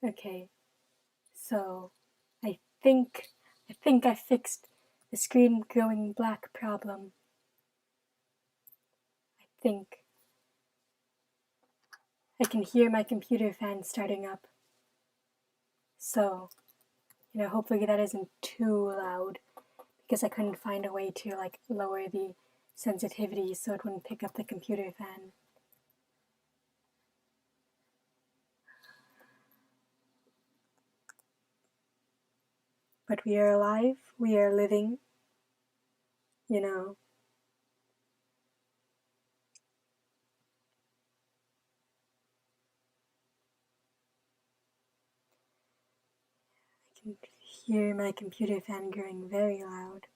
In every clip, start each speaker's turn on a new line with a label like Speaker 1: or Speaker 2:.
Speaker 1: Okay, so I think I fixed the screen going black problem. I think I can hear my computer fan starting up. So, hopefully that isn't too loud because I couldn't find a way to lower the sensitivity so it wouldn't pick up the computer fan. But we are alive, we are living, I can hear my computer fan growing very loud.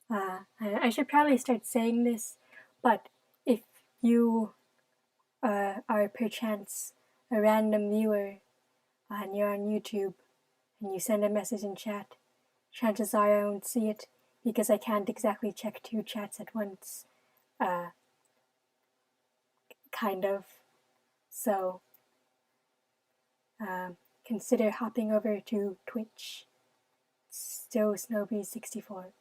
Speaker 1: I should probably start saying this, but if you are perchance a random viewer and you're on YouTube and you send a message in chat, chances are I won't see it because I can't exactly check two chats at once. Kind of. So, consider hopping over to Twitch. Still Snowbee64.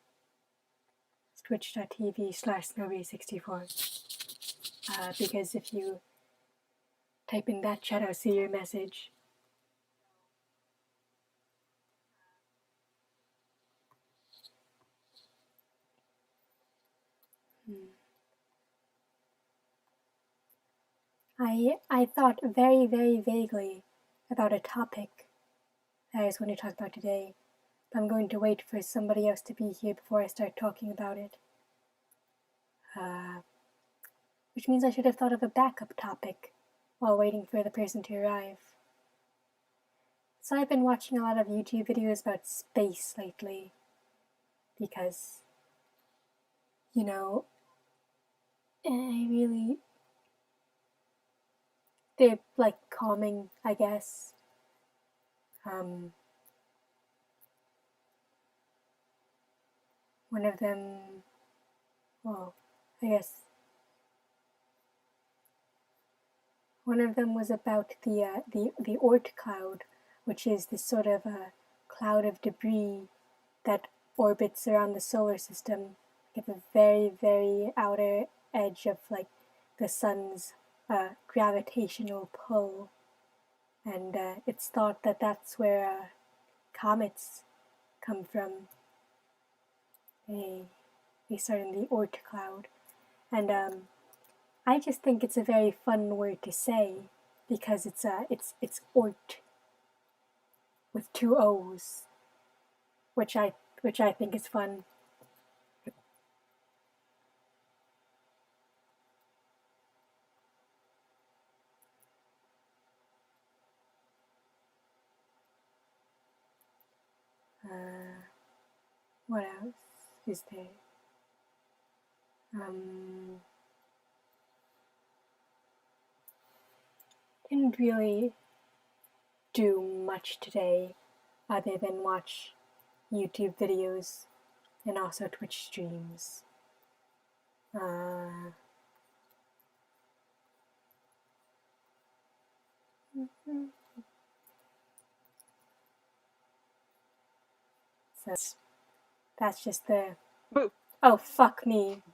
Speaker 1: It's twitch.tv/Snowbee64. Because if you type in that chat, I'll see your message. I thought very, very vaguely about a topic that I was going to talk about today, but I'm going to wait for somebody else to be here before I start talking about it. Which means I should have thought of a backup topic while waiting for the person to arrive. So I've been watching a lot of YouTube videos about space lately because, they're calming, I guess. One of them, well, I guess one of them was about the Oort cloud, which is this sort of a cloud of debris that orbits around the solar system at the very, very outer edge of the sun's gravitational pull, and it's thought that that's where comets come from. They start in the Oort cloud, and I just think it's a very fun word to say because it's Oort with two O's, which I think is fun. What else is there? Didn't really do much today other than watch YouTube videos and also Twitch streams. So that's just the...
Speaker 2: Boo.
Speaker 1: Oh, fuck me.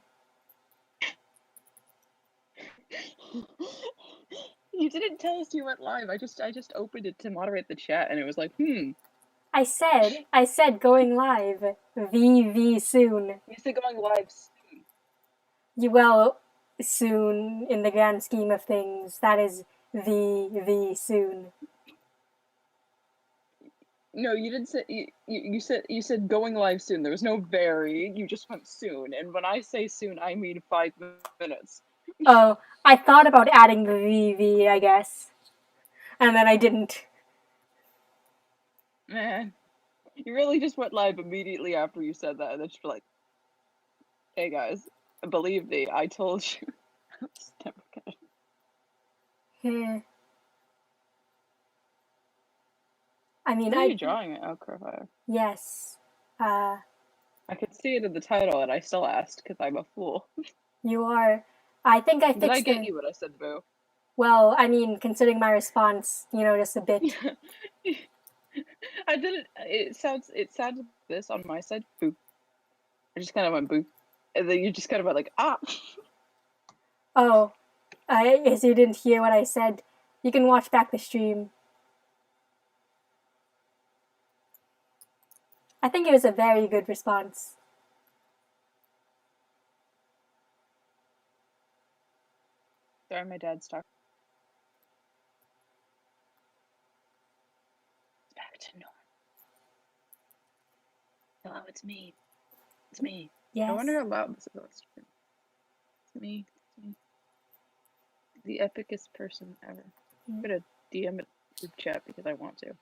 Speaker 2: You didn't tell us you went live. I just opened it to moderate the chat, and it was like,
Speaker 1: I said going live. VV soon.
Speaker 2: You said going live soon.
Speaker 1: Well, soon in the grand scheme of things. That is VV soon.
Speaker 2: No, you didn't say you said going live soon. There was no very. You just went soon, and when I say soon, I mean 5 minutes.
Speaker 1: Oh, I thought about adding the VV, I guess, and then I didn't.
Speaker 2: Man, you really just went live immediately after you said that, and then just like, "Hey guys, believe me, I told you." It's never gonna.
Speaker 1: Yeah. I mean,
Speaker 2: What are you drawing it? Oh, crowfather.
Speaker 1: Yes.
Speaker 2: I could see it in the title, and I still asked because I'm a fool.
Speaker 1: You are. I think I fixed
Speaker 2: Did I get you when I said boo?
Speaker 1: Well, I mean, considering my response, just a bit.
Speaker 2: I didn't. It sounded this on my side. Boo. I just kind of went boo, and then you just kind of went like ah.
Speaker 1: Oh, I guess you didn't hear what I said. You can watch back the stream. I think it was a very good response.
Speaker 2: Sorry, my dad's talking. Back to normal. Hello, it's me. It's me.
Speaker 1: Yes.
Speaker 2: I wonder how loud this is on stream. It's me. It's me. The epicest person ever. I'm gonna DM it group chat because I want to.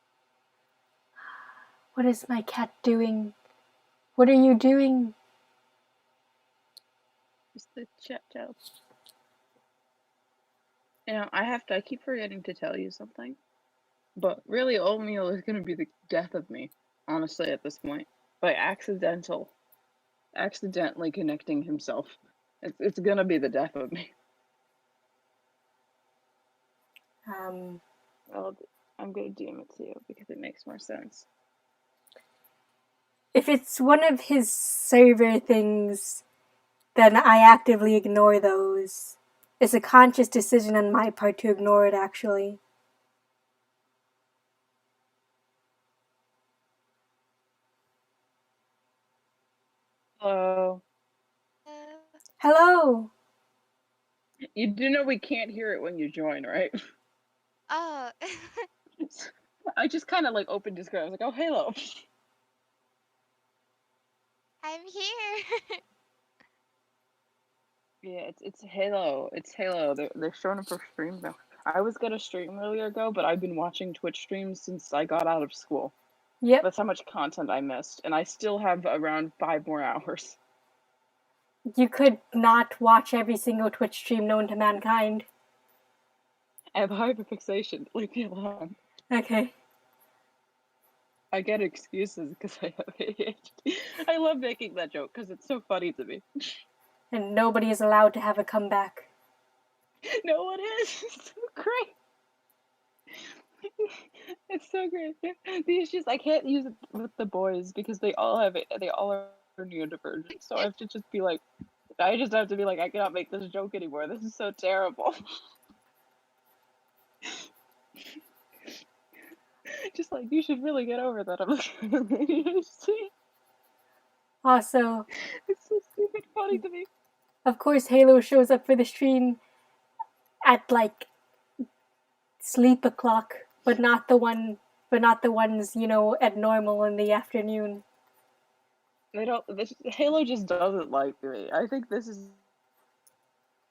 Speaker 1: What is my cat doing? What are you doing?
Speaker 2: Just the chat child. I keep forgetting to tell you something. But really, oatmeal is gonna be the death of me, honestly, at this point. By accidentally connecting himself. It's gonna be the death of me. Well, I'm gonna DM it to you because it makes more sense.
Speaker 1: If it's one of his server things, then I actively ignore those. It's a conscious decision on my part to ignore it, actually.
Speaker 2: Hello.
Speaker 1: Hello.
Speaker 2: You do know we can't hear it when you join, right?
Speaker 3: Oh.
Speaker 2: I just kind of like opened Discord. I was like, oh, hello.
Speaker 3: I'm here.
Speaker 2: Yeah, it's Halo. It's Halo. They're showing up for streams now. I was gonna stream earlier ago, but I've been watching Twitch streams since I got out of school.
Speaker 1: Yep.
Speaker 2: That's how much content I missed, and I still have around 5 more hours.
Speaker 1: You could not watch every single Twitch stream known to mankind.
Speaker 2: I have hyperfixation. Leave me alone.
Speaker 1: Okay.
Speaker 2: I get excuses because I have ADHD. I love making that joke because it's so funny to me.
Speaker 1: And nobody is allowed to have a comeback.
Speaker 2: No one is. It's so great. It's so great. The issue is I can't use it with the boys because they all have it. They all are neurodivergent. So I have to just be like, I just have to be like, I cannot make this joke anymore. This is so terrible. Just like, you should really get over that. I'm like, ADHD.
Speaker 1: Also,
Speaker 2: It's so stupid funny to me.
Speaker 1: of course, Halo shows up for the stream at like sleep o'clock, but not the ones, at normal in the afternoon.
Speaker 2: They don't. Halo just doesn't like me. I think this is.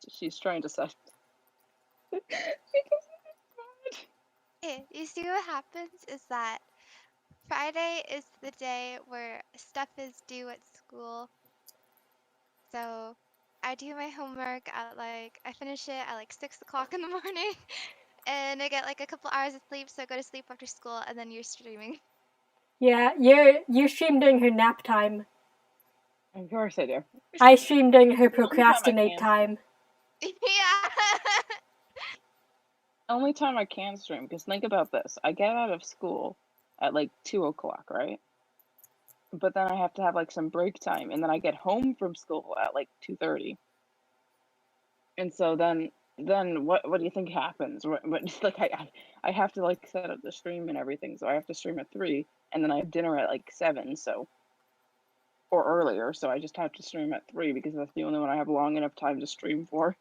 Speaker 2: She's trying to set.
Speaker 3: You see what happens is that Friday is the day where stuff is due at school. So I do my homework at I finish it at like 6 o'clock in the morning. And I get like a couple hours of sleep, so I go to sleep after school, and then you're streaming.
Speaker 1: Yeah, you stream during her nap time.
Speaker 2: Of course I do.
Speaker 1: I stream during her procrastinate time.
Speaker 3: Yeah.
Speaker 2: Only time I can stream, because think about this. I get out of school at like 2 o'clock, right? But then I have to have like some break time, and then I get home from school at like 2:30. And so then what do you think happens? What like I have to like set up the stream and everything, so I have to stream at 3, and then I have dinner at like 7, so or earlier, so I just have to stream at 3 because that's the only one I have long enough time to stream for.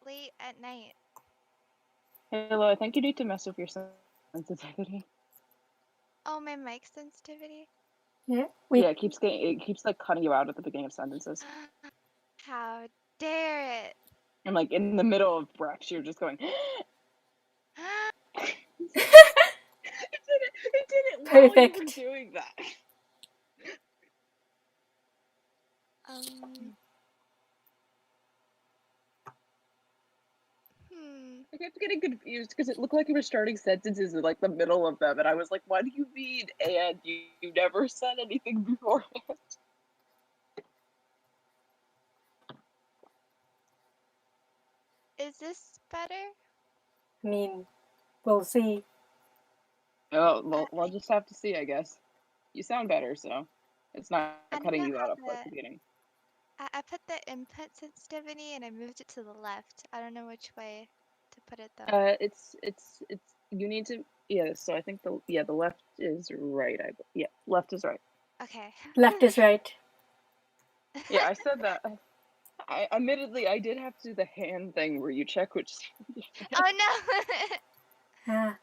Speaker 3: Late at night.
Speaker 2: Halo, I think you need to mess with your sensitivity.
Speaker 3: Oh, my mic sensitivity?
Speaker 1: Yeah,
Speaker 2: it keeps like cutting you out at the beginning of sentences.
Speaker 3: How dare it?
Speaker 2: And like in the middle of breaths, you're just going. It did it while you were
Speaker 1: perfect.
Speaker 2: doing that. I kept getting confused because it looked like you were starting sentences in like the middle of them, and I was like, "What do you mean?" And you never said anything beforehand.
Speaker 3: Is this better?
Speaker 1: I mean, we'll see.
Speaker 2: Oh, well, we'll
Speaker 3: I,
Speaker 2: just have to see, I guess. You sound better, so it's not
Speaker 3: I
Speaker 2: cutting
Speaker 3: don't
Speaker 2: you out
Speaker 3: have
Speaker 2: of like the beginning.
Speaker 3: I put the input sensitivity and I moved it to the left. I don't know which way to put it though.
Speaker 2: It's you need to, yeah. So I think the left is right. Yeah, left is right.
Speaker 3: Okay.
Speaker 1: Left is right.
Speaker 2: Yeah, I said that. I admittedly I did have to do the hand thing where you check which.
Speaker 3: Oh no.
Speaker 1: Ah,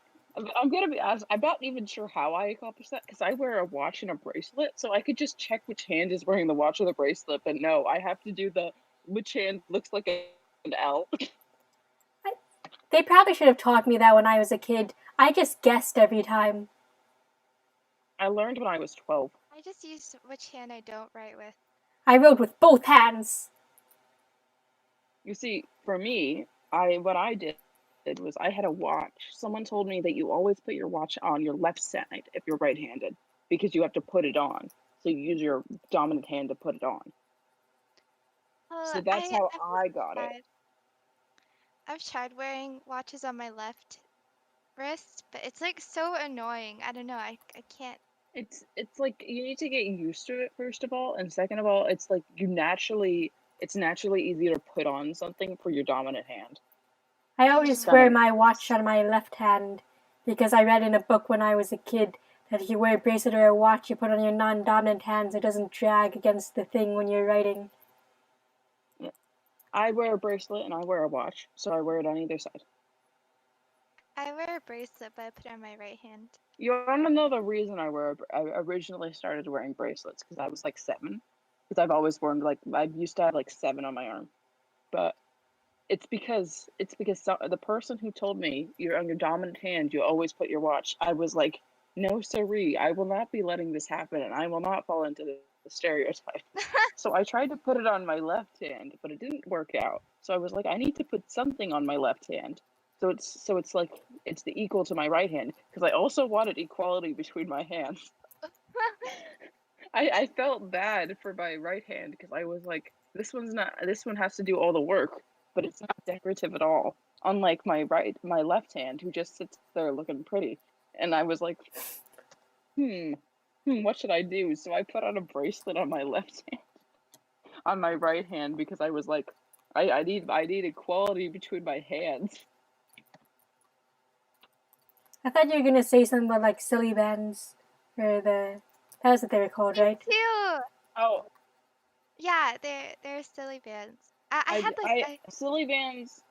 Speaker 2: I'm gonna be honest. I'm not even sure how I accomplished that because I wear a watch and a bracelet, so I could just check which hand is wearing the watch or the bracelet. But no, I have to do the which hand looks like an L.
Speaker 1: they probably should have taught me that when I was a kid. I just guessed every time.
Speaker 2: I learned when I was 12.
Speaker 3: I just use which hand I don't write with.
Speaker 1: I wrote with both hands.
Speaker 2: You see, for me, what I did was I had a watch. Someone told me that you always put your watch on your left side if you're right-handed because you have to put it on. So you use your dominant hand to put it on.
Speaker 3: Well,
Speaker 2: So that's how
Speaker 3: I've
Speaker 2: I got it.
Speaker 3: tried. I've tried wearing watches on my left wrist, but it's like so annoying. I don't know. I can't.
Speaker 2: It's like you need to get used to it first of all, and second of all, it's like it's naturally easier to put on something for your dominant hand.
Speaker 1: I
Speaker 3: I
Speaker 1: always
Speaker 3: know.
Speaker 2: That
Speaker 1: wear
Speaker 2: makes
Speaker 1: my watch
Speaker 2: sense.
Speaker 1: on my left hand because I read in a book when I was a kid that if you wear a bracelet or a watch you put on your non-dominant hands, it doesn't drag against the thing when you're writing.
Speaker 2: Yeah. I wear a bracelet and I wear a watch, so I wear it on either side.
Speaker 3: I wear a bracelet, but I put it on my right hand.
Speaker 2: You want to know the reason I originally started wearing bracelets because I was like 7, because I've always worn like I used to have like 7 on my arm, but it's because the person who told me you're on your dominant hand you always put your watch. I was like, no siree, I will not be letting this happen, and I will not fall into the stereotype. So I tried to put it on my left hand, but it didn't work out. So I was like, I need to put something on my left hand. So it's like it's the equal to my right hand because I also wanted equality between my hands. I felt bad for my right hand because I was like, this one has to do all the work, but it's not decorative at all. Unlike my left hand, who just sits there looking pretty. And I was like, hmm, what should I do? So I put on a bracelet on my left hand, on my right hand, because I was like, I need equality between my hands.
Speaker 1: I thought you were gonna say something about like silly bands or that was what they were called,
Speaker 3: Me
Speaker 1: right?
Speaker 3: too.
Speaker 2: Oh,
Speaker 3: Yeah, they're silly bands. I had like
Speaker 2: I silly bands,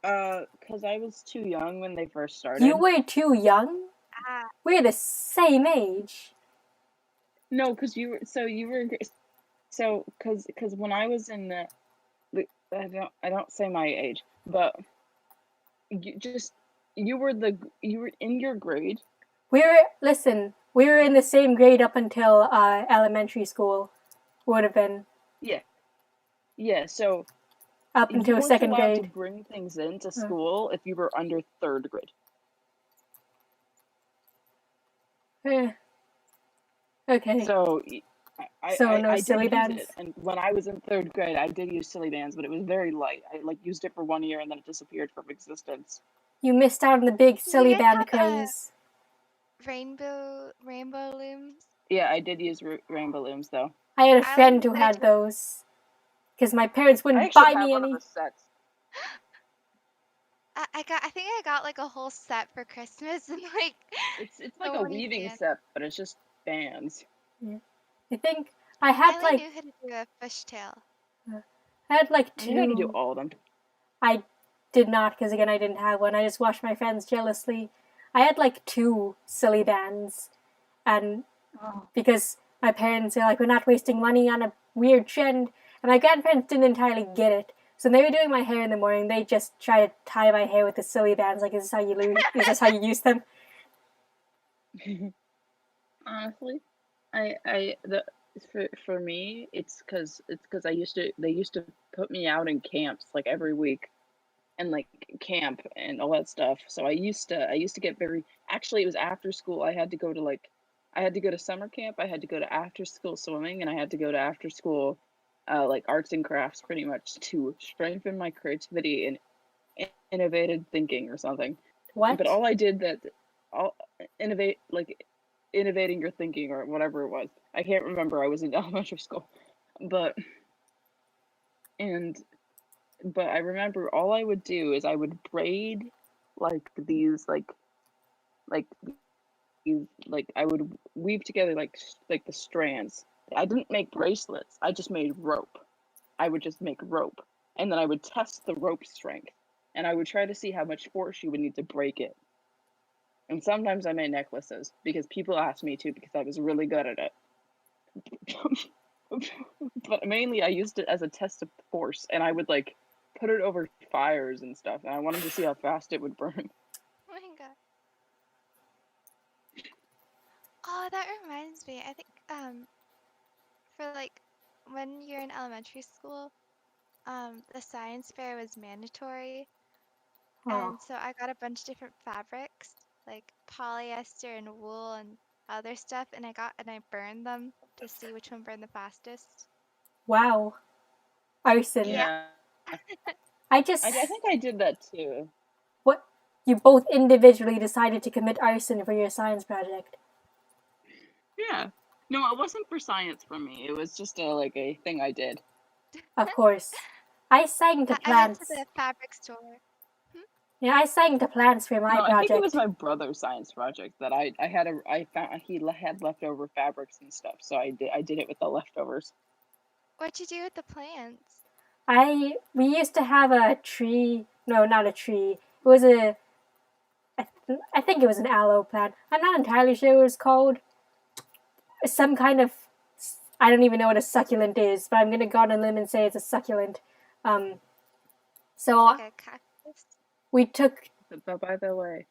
Speaker 2: because I was too young when they first
Speaker 1: You
Speaker 2: started.
Speaker 1: were too young?
Speaker 3: ah
Speaker 1: We're the same age.
Speaker 2: No, because because when I was in I don't say my age, but you were in your grade.
Speaker 1: We were in the same grade up until elementary school. Would have been
Speaker 2: Yeah, yeah. So
Speaker 1: up
Speaker 2: you
Speaker 1: until
Speaker 2: weren't
Speaker 1: second
Speaker 2: allowed to
Speaker 1: grade.
Speaker 2: bring things into
Speaker 1: Uh,
Speaker 2: school if you were under third grade.
Speaker 1: eh, okay,
Speaker 2: So
Speaker 1: so no
Speaker 2: I did
Speaker 1: silly
Speaker 2: use it,
Speaker 1: bands.
Speaker 2: and when I was in third grade, I did use silly bands, but it was very light. I like used it for 1 year and then it disappeared from existence.
Speaker 1: You missed out on the big
Speaker 3: Do you
Speaker 1: silly
Speaker 3: guys
Speaker 1: band
Speaker 3: have
Speaker 1: craze.
Speaker 3: rainbow looms?
Speaker 2: Yeah, I did use rainbow looms though.
Speaker 1: I had a
Speaker 3: I like
Speaker 1: friend who
Speaker 3: put it
Speaker 1: had
Speaker 3: to
Speaker 1: those because my parents
Speaker 2: I
Speaker 1: wouldn't
Speaker 2: actually
Speaker 1: buy
Speaker 2: have
Speaker 1: me
Speaker 2: one of the
Speaker 1: any.
Speaker 2: sets.
Speaker 3: I think I got like a whole set for Christmas and like
Speaker 2: It's like
Speaker 3: so
Speaker 2: a
Speaker 3: many
Speaker 2: weaving
Speaker 3: bands.
Speaker 2: set, but it's just bands.
Speaker 1: Yeah. I think I
Speaker 3: I
Speaker 1: had
Speaker 3: only
Speaker 1: like
Speaker 3: knew how to do a fishtail.
Speaker 1: I had like
Speaker 2: I knew how to do
Speaker 1: two.
Speaker 2: all of them.
Speaker 1: I did not because again I didn't have one. I just watched my friends jealously. I had like two silly bands, and
Speaker 2: Oh.
Speaker 1: because my parents are like, we're not wasting money on a weird trend, and my grandparents didn't entirely get it. So when they were doing my hair in the morning, they just try to tie my hair with the silly bands. Like, is this how you lose? Is this how you use them?
Speaker 2: Honestly, for me, it's because they used to put me out in camps like every week and like camp and all that stuff. So I used to get very actually it was after school. I had to go to summer camp, I had to go to after school swimming, and I had to go to after school like arts and crafts pretty much to strengthen my creativity innovative thinking or something.
Speaker 1: What?
Speaker 2: But all I did that, all innovating your thinking or whatever it was. I can't remember. I was in elementary school, but and but I remember all I would do is I would braid like I would weave together like the strands. I didn't make bracelets. I just made rope. I would just make rope, and then I would test the rope strength, and I would try to see how much force you would need to break it. And sometimes I made necklaces because people asked me to because I was really good at it. But mainly I used it as a test of force, and I would like put it over fires and stuff, and I wanted to see how fast it would burn.
Speaker 3: Oh my god. Oh, that reminds me. I think for like when you're in elementary school, the science fair was mandatory,
Speaker 1: Oh,
Speaker 3: and so I got a bunch of different fabrics, like polyester and wool and other stuff, and I burned them to see which one burned the fastest.
Speaker 1: wow. Arson.
Speaker 3: Yeah.
Speaker 2: Yeah,
Speaker 1: I
Speaker 2: I think I did that too.
Speaker 1: what? You both individually decided to commit arson for your science project.
Speaker 2: Yeah. No, it wasn't for science for me. It was just a thing I did.
Speaker 1: Of course. I sang to
Speaker 3: I went to
Speaker 1: plants.
Speaker 3: the fabric store. Hmm?
Speaker 1: Yeah, I sang to plants for my
Speaker 2: No, I think it was
Speaker 1: project.
Speaker 2: my brother's science project that I found had leftover fabrics and stuff, so I did it with the leftovers.
Speaker 3: What'd you do with the plants?
Speaker 1: We used to have a tree. No, not a tree. It was I think it was an aloe plant. I'm not entirely sure what it was called. Some kind of, I don't even know what a succulent is, but I'm gonna go on a limb and say it's a succulent. Um,
Speaker 3: It's
Speaker 1: so
Speaker 3: like a cactus.
Speaker 1: we took,
Speaker 2: But by the way,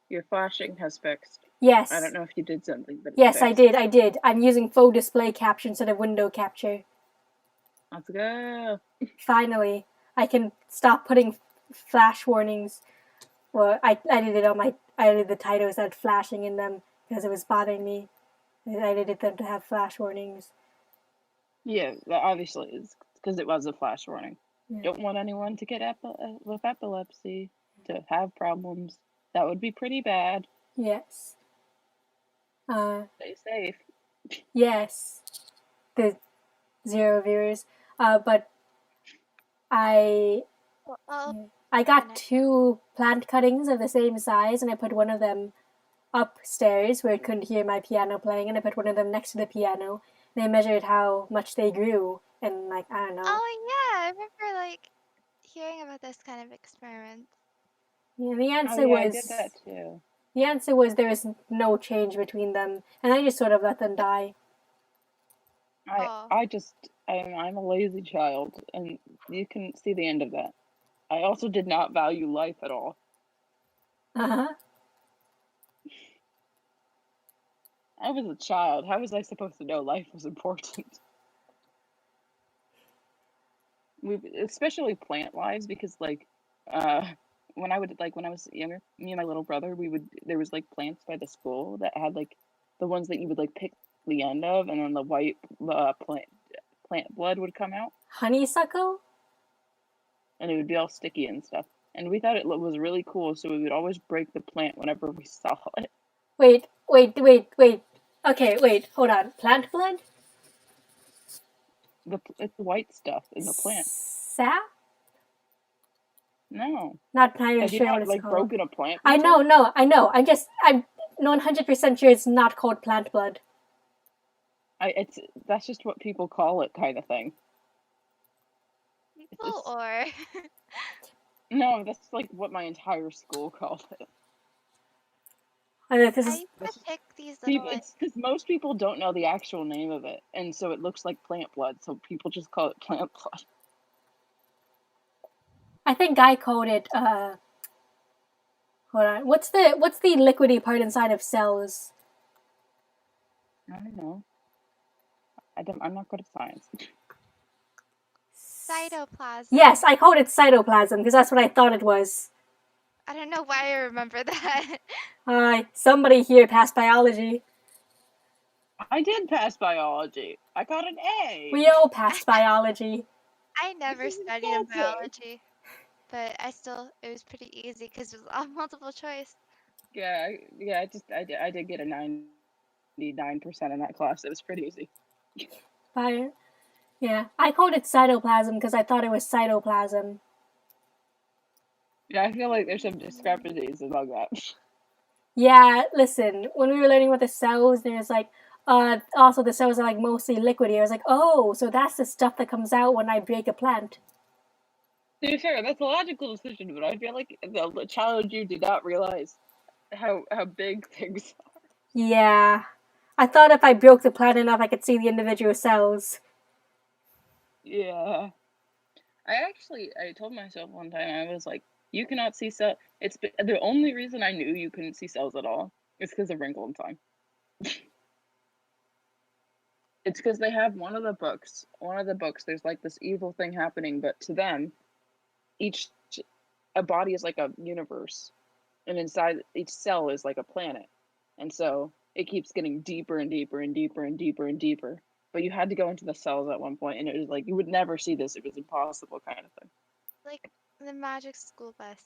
Speaker 2: your flashing has fixed.
Speaker 1: yes,
Speaker 2: I don't know if you did something, but it's
Speaker 1: yes,
Speaker 2: fixed.
Speaker 1: I did. I'm using faux display capture instead of window capture.
Speaker 2: Let's go.
Speaker 1: Finally, I can stop putting flash warnings. Well, I edited the titles that had flashing in them because it was bothering me. I edited them to have flash warnings.
Speaker 2: Yeah, that obviously is because it was a flash warning.
Speaker 1: Yeah.
Speaker 2: Don't want anyone to get with epilepsy to have problems. That would be pretty bad.
Speaker 1: Yes.
Speaker 2: Stay safe.
Speaker 1: Yes. The 0 viewers. But I
Speaker 3: Oh,
Speaker 1: I got 2 plant cuttings of the same size, and I put one of them upstairs where it couldn't hear my piano playing, and I put one of them next to the piano, and I measured how much they grew, and like I don't know.
Speaker 3: oh yeah, I remember like hearing about this kind of experiment.
Speaker 1: Yeah, the
Speaker 2: Oh
Speaker 1: answer
Speaker 2: yeah, I
Speaker 1: was
Speaker 2: did that too.
Speaker 1: the answer was there was no change between them, and I just sort of let them die.
Speaker 3: Oh,
Speaker 2: I'm a lazy child, and you can see the end of that. I also did not value life at all.
Speaker 1: Uh-huh.
Speaker 2: I was a child. How was I supposed to know life was important? Especially plant wise, because uh, when I was younger, me and my little brother, there was like plants by the school that had like the ones that you would like pick the end of, and then the white plant blood would come out,
Speaker 1: Honeysuckle?
Speaker 2: and it would be all sticky and stuff. And we thought it was really cool, so we would always break the plant whenever we saw it.
Speaker 1: Wait. Okay, wait, hold on. Plant blood?
Speaker 2: It's the white stuff in the plant.
Speaker 1: Sap?
Speaker 2: No,
Speaker 1: Not entirely
Speaker 2: have you
Speaker 1: sure what
Speaker 2: not
Speaker 1: it's
Speaker 2: like
Speaker 1: called.
Speaker 2: broken a plant?
Speaker 1: I
Speaker 2: before?
Speaker 1: know. I'm 100% sure it's not called plant blood.
Speaker 2: That's just what people call it, kind of thing.
Speaker 3: people or
Speaker 2: No, that's like what my entire school called it.
Speaker 1: I know this
Speaker 3: I
Speaker 1: is
Speaker 3: used
Speaker 2: That's
Speaker 3: to
Speaker 2: just,
Speaker 3: pick these little like
Speaker 2: it's because most people don't know the actual name of it, and so it looks like plant blood, so people just call it plant blood.
Speaker 1: I think I called it hold on. What's the liquidy part inside of cells?
Speaker 2: I don't know. I'm not good at science.
Speaker 3: cytoplasm.
Speaker 1: Yes, I called it cytoplasm because that's what I thought it was.
Speaker 3: I don't know why I remember that.
Speaker 1: Somebody here passed biology.
Speaker 2: I did pass biology. I got an A.
Speaker 1: We all passed biology.
Speaker 3: I never
Speaker 2: This is
Speaker 3: studied in
Speaker 2: pathetic.
Speaker 3: biology. but it was pretty easy because it was all multiple choice.
Speaker 2: Yeah, I did get a 99% in that class. It was pretty easy.
Speaker 1: Fire. Yeah, I called it cytoplasm because I thought it was cytoplasm.
Speaker 2: Yeah, I feel like there's some discrepancies among that.
Speaker 1: Yeah, listen, when we were learning about the cells, there's like, also the cells are like mostly liquidy. I was like, oh, so that's the stuff that comes out when I break a plant.
Speaker 2: To be fair, that's a logical decision, but I feel like the child you did not realize how big things are.
Speaker 1: Yeah. I thought if I broke the plant enough, I could see the individual cells.
Speaker 2: Yeah. I told myself one time, I was like, you cannot see cells. The only reason I knew you couldn't see cells at all is because of Wrinkle in Time. It's because they have one of the books, there's like this evil thing happening, but to them, a body is like a universe, and inside each cell is like a planet. And so it keeps getting deeper and deeper and deeper and deeper and deeper. But you had to go into the cells at one point, and it was like you would never see this. It was impossible, kind of thing.
Speaker 3: Like the magic school bus.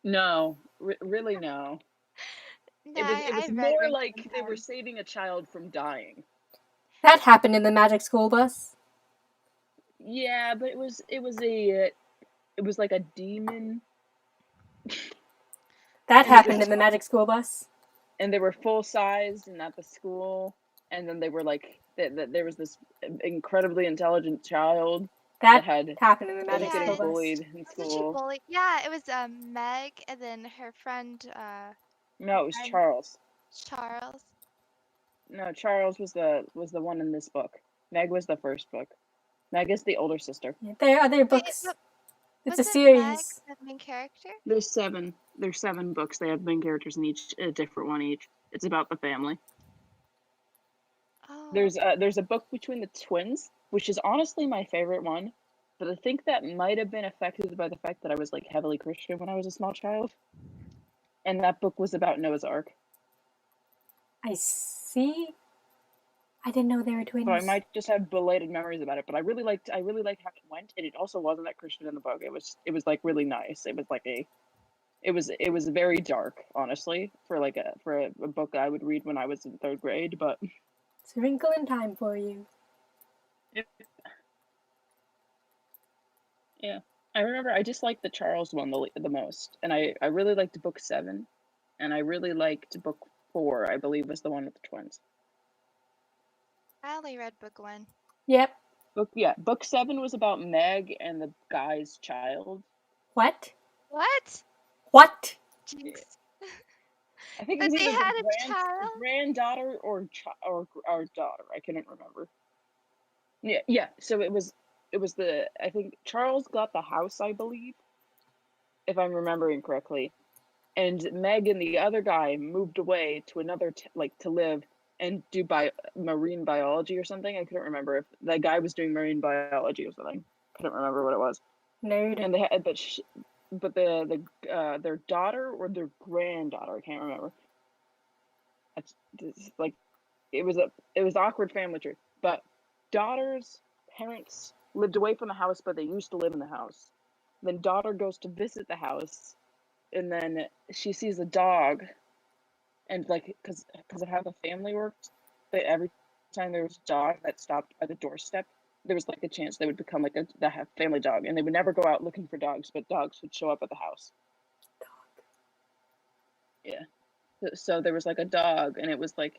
Speaker 2: No, really, no.
Speaker 3: No,
Speaker 2: It was
Speaker 3: I read
Speaker 2: more
Speaker 3: Wrinkle in
Speaker 2: like they were
Speaker 3: Time.
Speaker 2: saving a child from dying.
Speaker 1: That happened in the Magic School Bus.
Speaker 2: Yeah, but it was like a demon.
Speaker 1: That
Speaker 2: And it
Speaker 1: happened
Speaker 2: was
Speaker 1: in the Magic School Bus.
Speaker 2: and they were full sized and at the school, and then they were like there was this incredibly intelligent child
Speaker 1: That
Speaker 2: that had
Speaker 1: happened in the
Speaker 2: that was
Speaker 1: Magic
Speaker 3: Yeah,
Speaker 1: School
Speaker 2: getting
Speaker 1: Bus.
Speaker 2: bullied in
Speaker 3: wasn't she
Speaker 2: school.
Speaker 3: bullied? Yeah, it was Meg and then her friend
Speaker 2: No, it was
Speaker 3: friend
Speaker 2: Charles.
Speaker 3: Charles.
Speaker 2: No, Charles was the one in this book. Meg was the first book. Meg is the older sister.
Speaker 1: There are other
Speaker 3: Wait,
Speaker 1: books. It's a
Speaker 3: wasn't Meg
Speaker 1: series.
Speaker 3: the main character?
Speaker 2: There's seven. There's seven books. They have main characters in each, a different one each. It's about the family.
Speaker 3: Oh,
Speaker 2: There's a book between the twins, which is honestly my favorite one, but I think that might have been affected by the fact that I was like heavily Christian when I was a small child, and that book was about Noah's Ark.
Speaker 1: I see. I didn't know they were
Speaker 2: So I
Speaker 1: twins.
Speaker 2: might just have belated memories about it, but I really liked how it went, and it also wasn't that Christian in the book. It was like really nice. It was like it was very dark, honestly, for a book I would read when I was in third grade, but
Speaker 1: It's a wrinkle in time for you.
Speaker 2: yeah. I remember I just liked the Charles one the most, and I really liked book 7, and I really liked book 4. I believe was the one with the twins.
Speaker 3: I only read book 1.
Speaker 1: Yep.
Speaker 2: Book 7 was about Meg and the guy's child.
Speaker 1: What?
Speaker 3: What?
Speaker 1: What?
Speaker 3: Jinx.
Speaker 2: I think it
Speaker 3: But
Speaker 2: was
Speaker 3: they
Speaker 2: either
Speaker 3: had
Speaker 2: the
Speaker 3: a child?
Speaker 2: granddaughter or daughter. I couldn't remember. Yeah. So it was I think Charles got the house, I believe, if I'm remembering correctly, and Meg and the other guy moved away to another to live and do marine biology or something. I couldn't remember if the guy was doing marine biology or something. Couldn't remember what it was.
Speaker 1: Nerd.
Speaker 2: And they had but their daughter or their granddaughter, I can't remember. It's like it was awkward family tree. But daughter's parents lived away from the house, but they used to live in the house. Then daughter goes to visit the house, and then she sees a dog, and like because of how the family worked, that every time there was a dog that stopped by the doorstep, there was like a chance they would become like the family dog, and they would never go out looking for dogs, but dogs would show up at the house. Yeah. So there was like a dog, and it was like,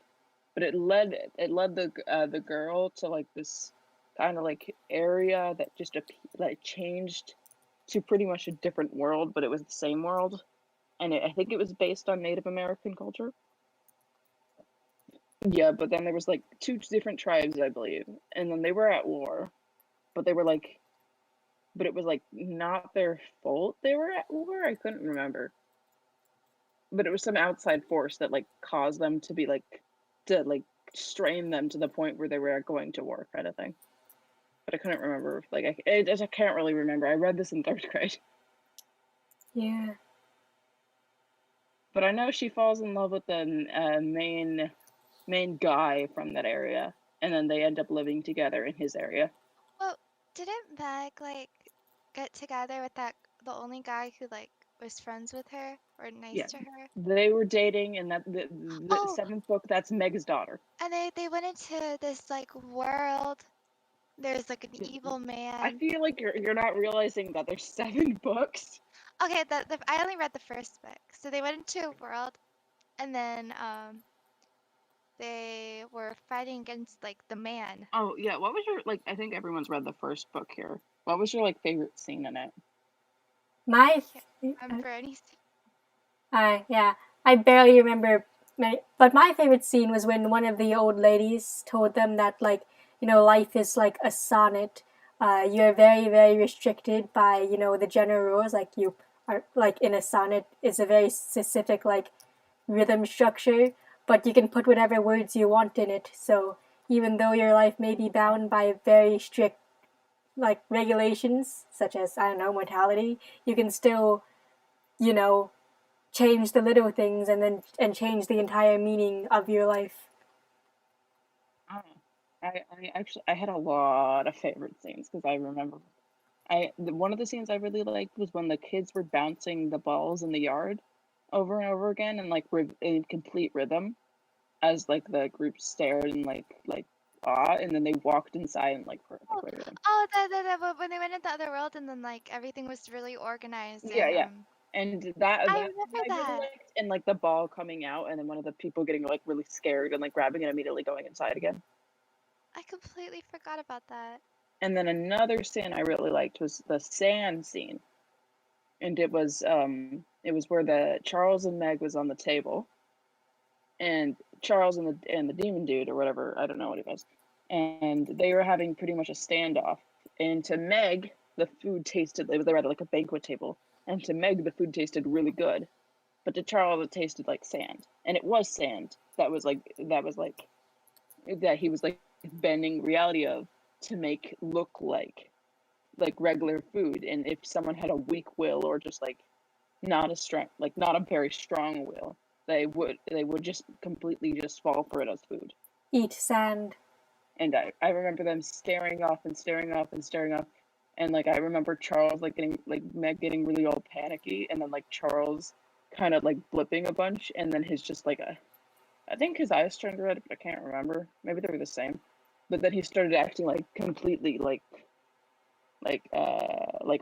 Speaker 2: but it led the girl to like this kind of like area that just like changed to pretty much a different world, but it was the same world, and I think it was based on Native American culture. Yeah, but then there was like two different tribes, I believe, and then they were at war, but they were like, but it was like not their fault they were at war. I couldn't remember, but it was some outside force that like caused them to be like to like strain them to the point where they were going to war, kind of thing. But I couldn't remember. Like I just can't really remember. I read this in third grade,
Speaker 1: Yeah.
Speaker 2: but I know she falls in love with the main guy from that area, and then they end up living together in his area.
Speaker 3: Well, didn't Meg like get together with the only guy who like was friends with her or nice
Speaker 2: Yeah,
Speaker 3: to her?
Speaker 2: they were dating, and that the
Speaker 3: Oh,
Speaker 2: seventh book, that's Meg's daughter.
Speaker 3: and they went into this like world. There's like an evil
Speaker 2: I
Speaker 3: man.
Speaker 2: feel like you're not realizing that there's 7 books.
Speaker 3: Okay, I only read the first book. So they went into a world, and then they were fighting against like the man.
Speaker 2: Oh yeah, what was your like? I think everyone's read the first book here. What was your like favorite scene in it?
Speaker 3: I
Speaker 1: My,
Speaker 3: can't remember anything.
Speaker 1: yeah, I barely remember. But my favorite scene was when one of the old ladies told them that, like, life is like a sonnet. You're very, very restricted by, the general rules. Like, you are, like, in a sonnet is a very specific, like, rhythm structure, but you can put whatever words you want in it. So even though your life may be bound by very strict, like, regulations, such as, I don't know, mortality, you can still, you know, change the little things and change the entire meaning of your life.
Speaker 2: Oh, I actually I had a lot of favorite scenes because I remember one of the scenes I really liked was when the kids were bouncing the balls in the yard over and over again and like in complete rhythm as like the group stared and like awe, and then they walked inside and like
Speaker 3: Oh,
Speaker 2: perfect rhythm.
Speaker 3: oh, when they went into the other world and then like everything was really organized
Speaker 2: Yeah,
Speaker 3: and
Speaker 2: yeah. And that
Speaker 3: I
Speaker 2: scene
Speaker 3: remember
Speaker 2: I really
Speaker 3: that.
Speaker 2: liked, and like the ball coming out, and then one of the people getting like really scared and like grabbing it immediately going inside again.
Speaker 3: I completely forgot about that.
Speaker 2: And then another scene I really liked was the sand scene, and it was where the Charles and Meg was on the table, and Charles and the demon dude or whatever, I don't know what he was, and they were having pretty much a standoff. And to Meg, the food tasted, they were at like a banquet table, and to Meg the food tasted really good, but to Charles it tasted like sand, and it was sand that he was like bending reality of to make look like regular food. And if someone had a weak will or just like not a strength, like not a very strong will, they would just completely just fall for it as food.
Speaker 1: Eat sand.
Speaker 2: And I remember them staring off and staring off and staring off, and like I remember Charles like getting like Meg getting really all panicky, and then like Charles kind of like blipping a bunch, and then his just like a I think his eyes turned red, but I can't remember. Maybe they were the same. But then he started acting like completely like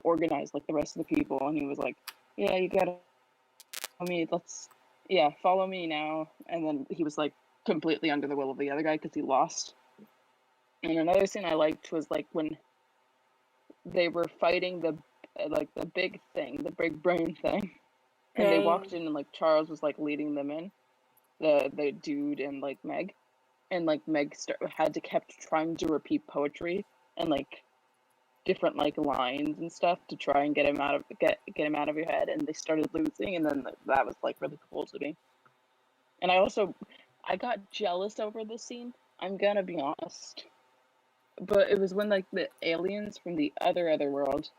Speaker 2: organized like the rest of the people, and he was like, "Yeah, you gotta follow me. Let's follow me now." And then he was like completely under the will of the other guy because he lost. And another scene I liked was like when they were fighting the big thing, the big brain thing, and they walked
Speaker 1: Brain.
Speaker 2: in and like Charles was like leading them in, the dude and like Meg, and like had to kept trying to repeat poetry and like different like lines and stuff to try and get him out of your head, and they started losing, and then that was like really cool to me. And I got jealous over this scene, I'm gonna be honest, but it was when like the aliens from the other world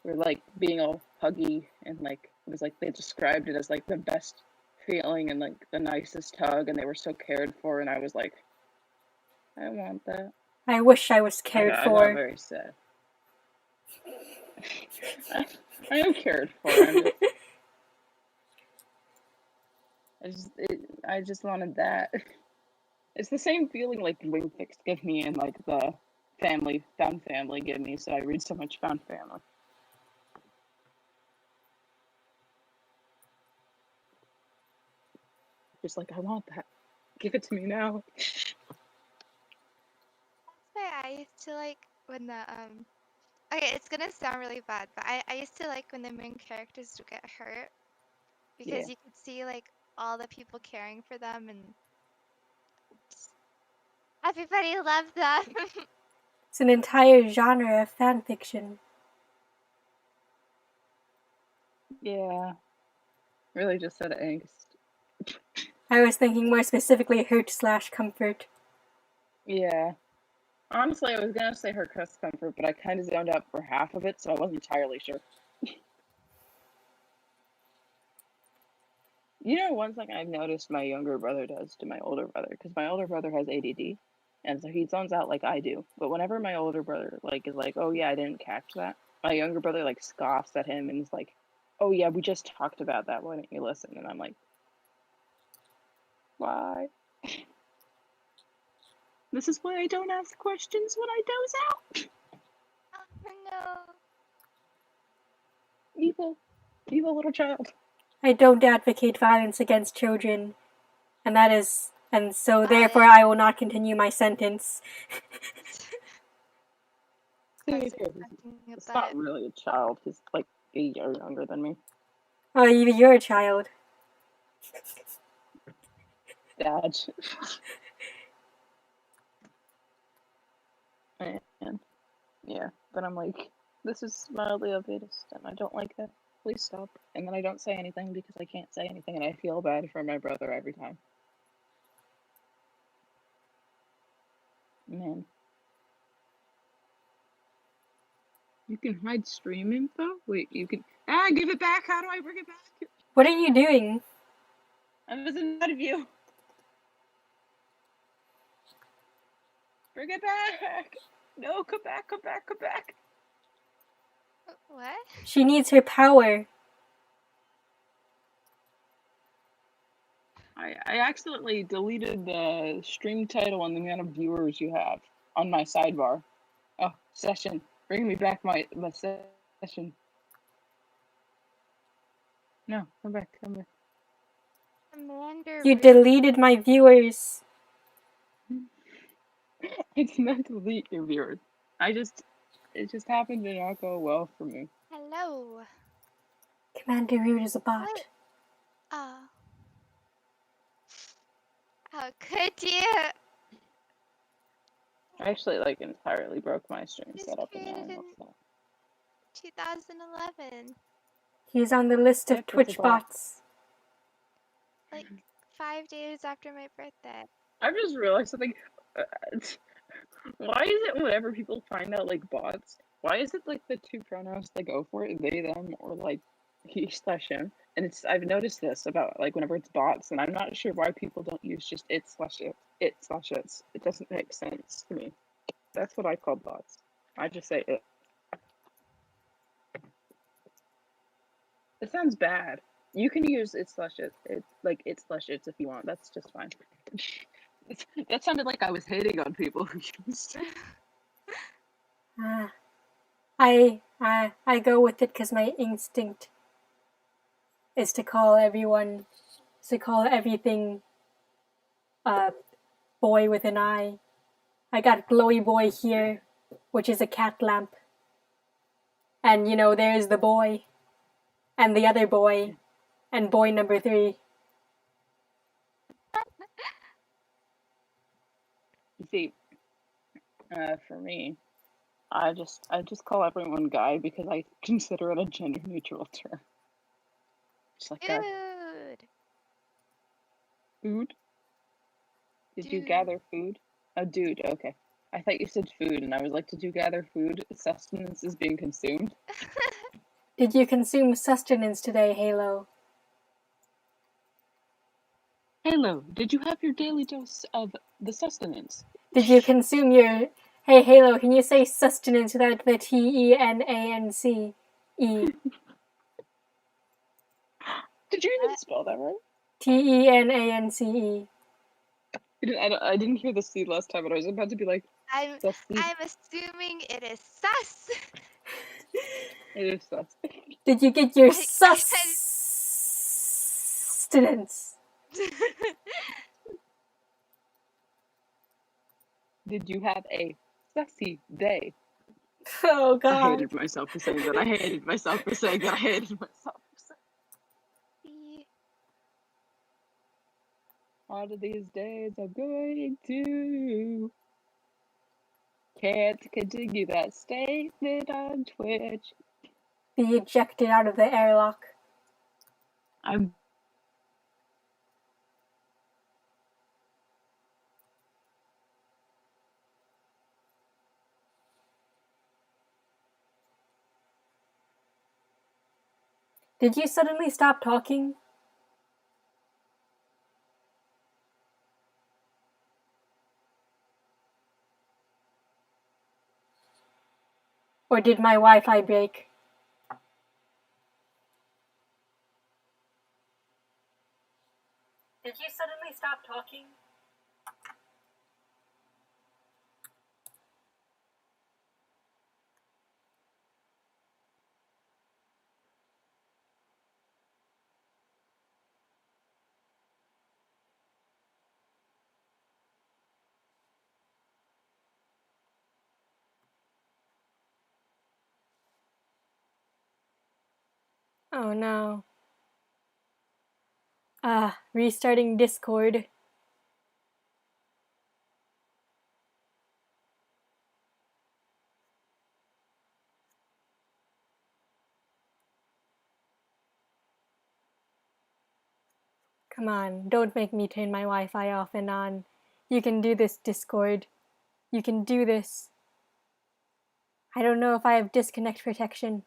Speaker 2: were like being all huggy, and like it was like they described it as like the best feeling and like the nicest hug, and they were so cared for, and I was like, I want that.
Speaker 1: I wish I was cared
Speaker 2: I got
Speaker 1: for.
Speaker 2: very sad. I, I am cared for. I just wanted that. It's the same feeling like Wingfix give me and like the Found Family give me. So I read so much Found Family. Just like I want that. Give it to me now.
Speaker 3: That's why I used to like when the okay, it's gonna sound really bad, but I used to like when the main characters would get hurt
Speaker 2: Yeah.
Speaker 3: because you could see like all the people caring for them and just, everybody loved them.
Speaker 1: It's an entire genre of fan fiction.
Speaker 2: Yeah. Really just said angst.
Speaker 1: I was thinking more specifically hurt/comfort.
Speaker 2: Yeah. Honestly, I was gonna say her crust comfort, but I kind of zoned out for half of it, so I wasn't entirely sure. You know, one thing I've noticed my younger brother does to my older brother, because my older brother has ADD, and so he zones out like I do. But whenever my older brother like is like, "Oh yeah, I didn't catch that," my younger brother like scoffs at him and is like, "Oh yeah, we just talked about that. Why don't you listen?" And I'm like, "Why? This is why I don't ask questions when I doze out."
Speaker 3: Oh no.
Speaker 2: Evil, evil little child.
Speaker 1: I don't advocate violence against children, and so
Speaker 3: Got
Speaker 1: therefore
Speaker 3: it.
Speaker 1: I will not continue my sentence.
Speaker 3: I
Speaker 2: See,
Speaker 3: was
Speaker 2: here,
Speaker 3: talking
Speaker 2: it's
Speaker 3: about
Speaker 2: not
Speaker 3: it.
Speaker 2: really a child. He's like a year younger than me.
Speaker 1: Oh, you're a child.
Speaker 2: Dad. And yeah, but I'm like, this is mildly elitist, and I don't like that. Please stop. And then I don't say anything because I can't say anything, and I feel bad for my brother every time. Man. You can hide stream info? Wait, you can. Ah, give it back! How do I bring it back?
Speaker 1: What are you doing?
Speaker 2: I was inside of you. Bring it back! No, come back, come back, come back!
Speaker 3: What?
Speaker 1: She needs her power.
Speaker 2: I accidentally deleted the stream title and the amount of viewers you have on my sidebar. Oh, session. Bring me back my session. No, come back, come back.
Speaker 3: Commander
Speaker 1: You
Speaker 3: Rude.
Speaker 1: deleted my viewers.
Speaker 2: It's not to delete your viewers. It just happened to not go well for me.
Speaker 3: Hello.
Speaker 1: Commander Rude is a bot.
Speaker 3: What? Oh. How could you?
Speaker 2: I actually like entirely broke my stream
Speaker 3: It was
Speaker 2: setup and now
Speaker 3: created
Speaker 2: I'm
Speaker 3: in
Speaker 2: upset.
Speaker 3: 2011.
Speaker 1: He's on the list of
Speaker 2: Yep, it's a
Speaker 1: Twitch
Speaker 2: bot.
Speaker 1: bots.
Speaker 3: Like 5 days after my birthday.
Speaker 2: I've just realized something. Why is it whenever people find out like bots, why is it like the two pronouns they go for it, they, them, or like he slash him? And it's I've noticed this about like whenever it's bots, and I'm not sure why people don't use just it slash it slash it's. It doesn't make sense to me. That's what I call bots. I just say it. It sounds bad. You can use it slash it like it slash it's if you want. That's just fine. That sounded like I was hating on people who used it.
Speaker 1: I go with it because my instinct is to call everything boy with an eye. I got glowy boy here, which is a cat lamp. And there's the boy. And the other boy. And boy number 3.
Speaker 2: You see, for me, I just call everyone guy because I consider it a gender neutral term. Just like guy.
Speaker 3: Dude.
Speaker 2: Food? Did you
Speaker 3: Dude.
Speaker 2: gather food? Oh, dude. Okay. I thought you said food, and I was like, did you gather food? Sustenance is being consumed.
Speaker 1: Did you consume sustenance today, Halo?
Speaker 2: Halo, did you have your daily dose of the sustenance?
Speaker 1: Did you consume your... Hey, Halo, can you say sustenance without the T-E-N-A-N-C-E?
Speaker 2: Did you even spell that right?
Speaker 1: T-E-N-A-N-C-E.
Speaker 2: I didn't hear the C last time, but I was about to be like,
Speaker 3: I'm
Speaker 2: sussy.
Speaker 3: assuming it is sus.
Speaker 2: It is sus.
Speaker 1: Did you get your
Speaker 3: I
Speaker 1: sustenance?
Speaker 2: Did you have a sussy day?
Speaker 1: Oh,
Speaker 2: I
Speaker 1: God.
Speaker 2: hated myself for saying that. I hated myself for saying that. I hated myself for saying
Speaker 3: See.
Speaker 2: one of these days I'm going to. Can't continue that statement on Twitch.
Speaker 1: Be ejected out of the airlock.
Speaker 2: I'm.
Speaker 1: Did you suddenly stop talking? Or did my Wi-Fi break? Did you suddenly stop talking? Oh no. Restarting Discord. Come on, don't make me turn my Wi-Fi off and on. You can do this, Discord. You can do this. I don't know if I have disconnect protection.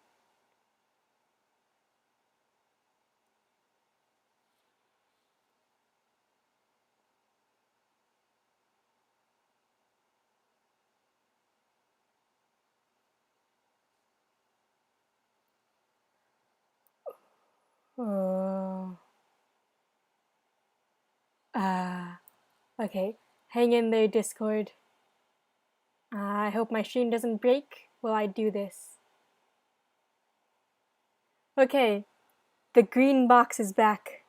Speaker 1: Oh. Okay. Hang in there, Discord. I hope my stream doesn't break while I do this. Okay. The green box is back.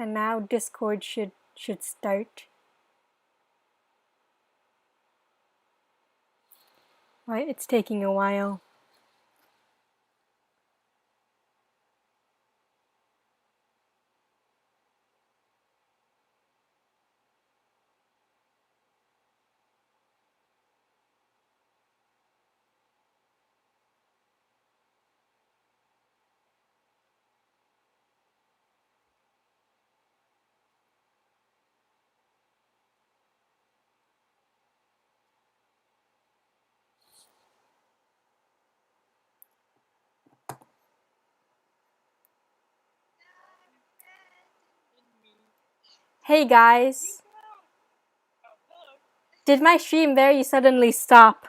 Speaker 1: And now Discord should start. Right, it's taking a while. Hey guys. Did my stream very suddenly stop?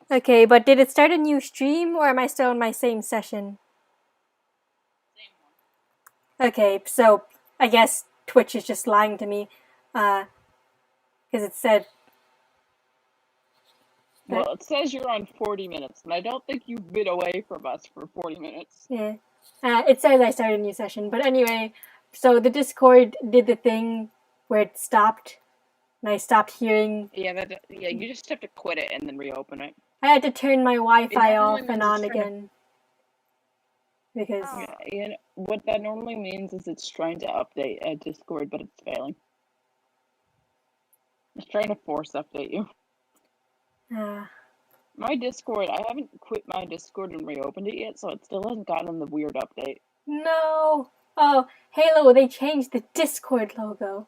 Speaker 1: Okay, but did it start a new stream or am I still in my same session? Okay, so I guess Twitch is just lying to me. Because it said...
Speaker 2: Well, it says you're on 40 minutes, and I don't think you've been away from us for 40 minutes.
Speaker 1: Yeah. It says I started a new session. But anyway, so the Discord did the thing where it stopped. And I stopped hearing...
Speaker 2: Yeah, you just have to quit it and then reopen it.
Speaker 1: I had to turn my Wi-Fi off and on
Speaker 2: it's trying
Speaker 1: again. Because...
Speaker 3: Oh.
Speaker 2: Yeah, and what that normally means is it's trying to update Discord, but it's failing. It's trying to force update you. My Discord, I haven't quit my Discord and reopened it yet, so it still hasn't gotten the weird update.
Speaker 1: No! Oh, Halo, they changed the Discord logo.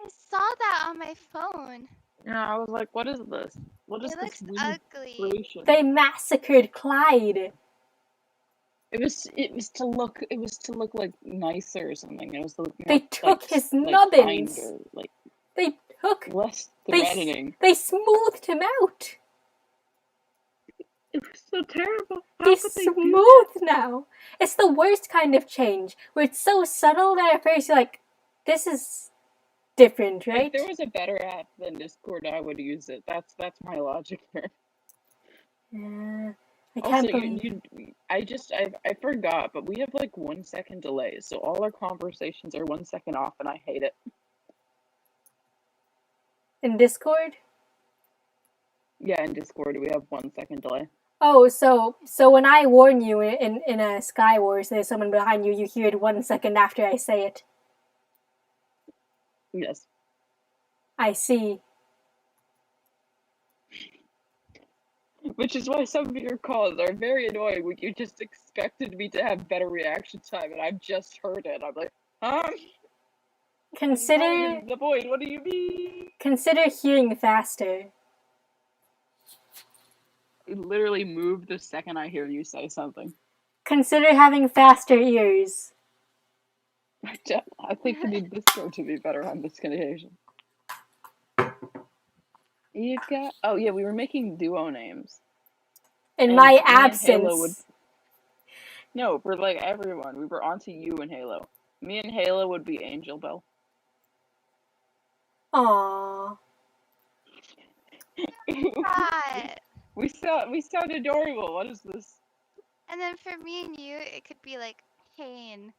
Speaker 3: I saw that on my phone.
Speaker 2: Yeah, I was like, what is this? What is
Speaker 3: It
Speaker 2: this
Speaker 3: looks
Speaker 2: weird
Speaker 3: ugly.
Speaker 2: creation?
Speaker 1: They massacred Clyde.
Speaker 2: It was to look like nicer or something. It was to look more,
Speaker 1: They took his
Speaker 2: like
Speaker 1: nubbins.
Speaker 2: kinder, like
Speaker 1: They took...
Speaker 2: less threatening.
Speaker 1: They smoothed him out.
Speaker 2: It was so terrible.
Speaker 1: He's smooth now. It's the worst kind of change, where it's so subtle that at first you're like, this is different, right?
Speaker 2: If there was a better app than Discord, I would use it. That's my logic here.
Speaker 1: Yeah, I can't believe...
Speaker 2: I forgot, but we have like 1 second delay, so all our conversations are 1 second off, and I hate it.
Speaker 1: In Discord?
Speaker 2: Yeah, in Discord we have 1 second delay.
Speaker 1: Oh, so when I warn you in a Skywars, there's someone behind you, you hear it 1 second after I say it.
Speaker 2: Yes.
Speaker 1: I see.
Speaker 2: Which is why some of your calls are very annoying when you just expected me to have better reaction time and I've just heard it. I'm like, huh? I'm calling
Speaker 1: Consider
Speaker 2: in the void. What do you mean?
Speaker 1: consider hearing faster.
Speaker 2: I literally move the second I hear you say something.
Speaker 1: Consider having faster ears.
Speaker 2: I think we need Discord to be better on this occasion. You've got. Oh yeah, we were making duo names.
Speaker 1: In
Speaker 2: And
Speaker 1: my
Speaker 2: me and Halo would.
Speaker 1: absence.
Speaker 2: No, for like everyone. We were onto you and Halo. Me and Halo would be Angel Bell.
Speaker 1: Aww.
Speaker 3: Right.
Speaker 2: We sound adorable. What is this?
Speaker 3: And then for me and you, it could be like pain.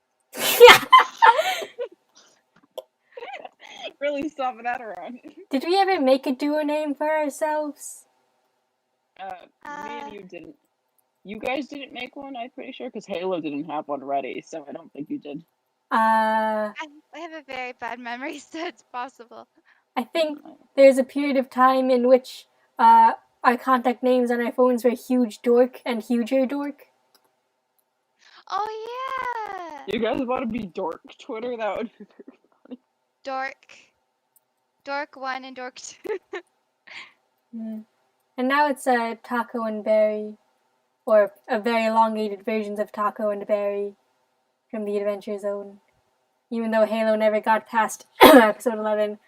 Speaker 2: Really soften that around.
Speaker 1: Did we ever make a duo name for ourselves?
Speaker 2: Me and you didn't. You guys didn't make one, I'm pretty sure, because Halo didn't have one ready, so I don't think you did.
Speaker 1: I
Speaker 3: I have a very bad memory, so it's possible.
Speaker 1: think there's a period of time in which our contact names on our phones were Huge Dork and Huger Dork.
Speaker 3: Oh yeah.
Speaker 2: You guys want to be Dork Twitter? That would be very funny.
Speaker 3: Dork 1 and Dork 2.
Speaker 1: And now it's Taco and Berry, or a very elongated versions of Taco and Berry from the Adventure Zone. Even though Halo never got past episode 11.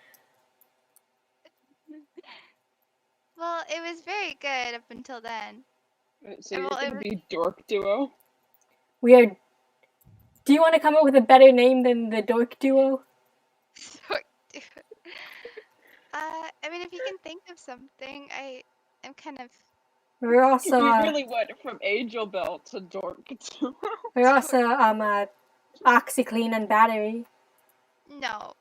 Speaker 3: Well, it was very good up until then.
Speaker 2: So you're going to be Dork Duo?
Speaker 1: We are. Do you want to come up with a better name than the Dork Duo?
Speaker 3: Dork Duo. I mean, if you can think of something, I am kind of.
Speaker 1: We're also.
Speaker 2: We really went from Angel Bell to Dork Duo.
Speaker 1: We're also OxyClean and Battery.
Speaker 3: No.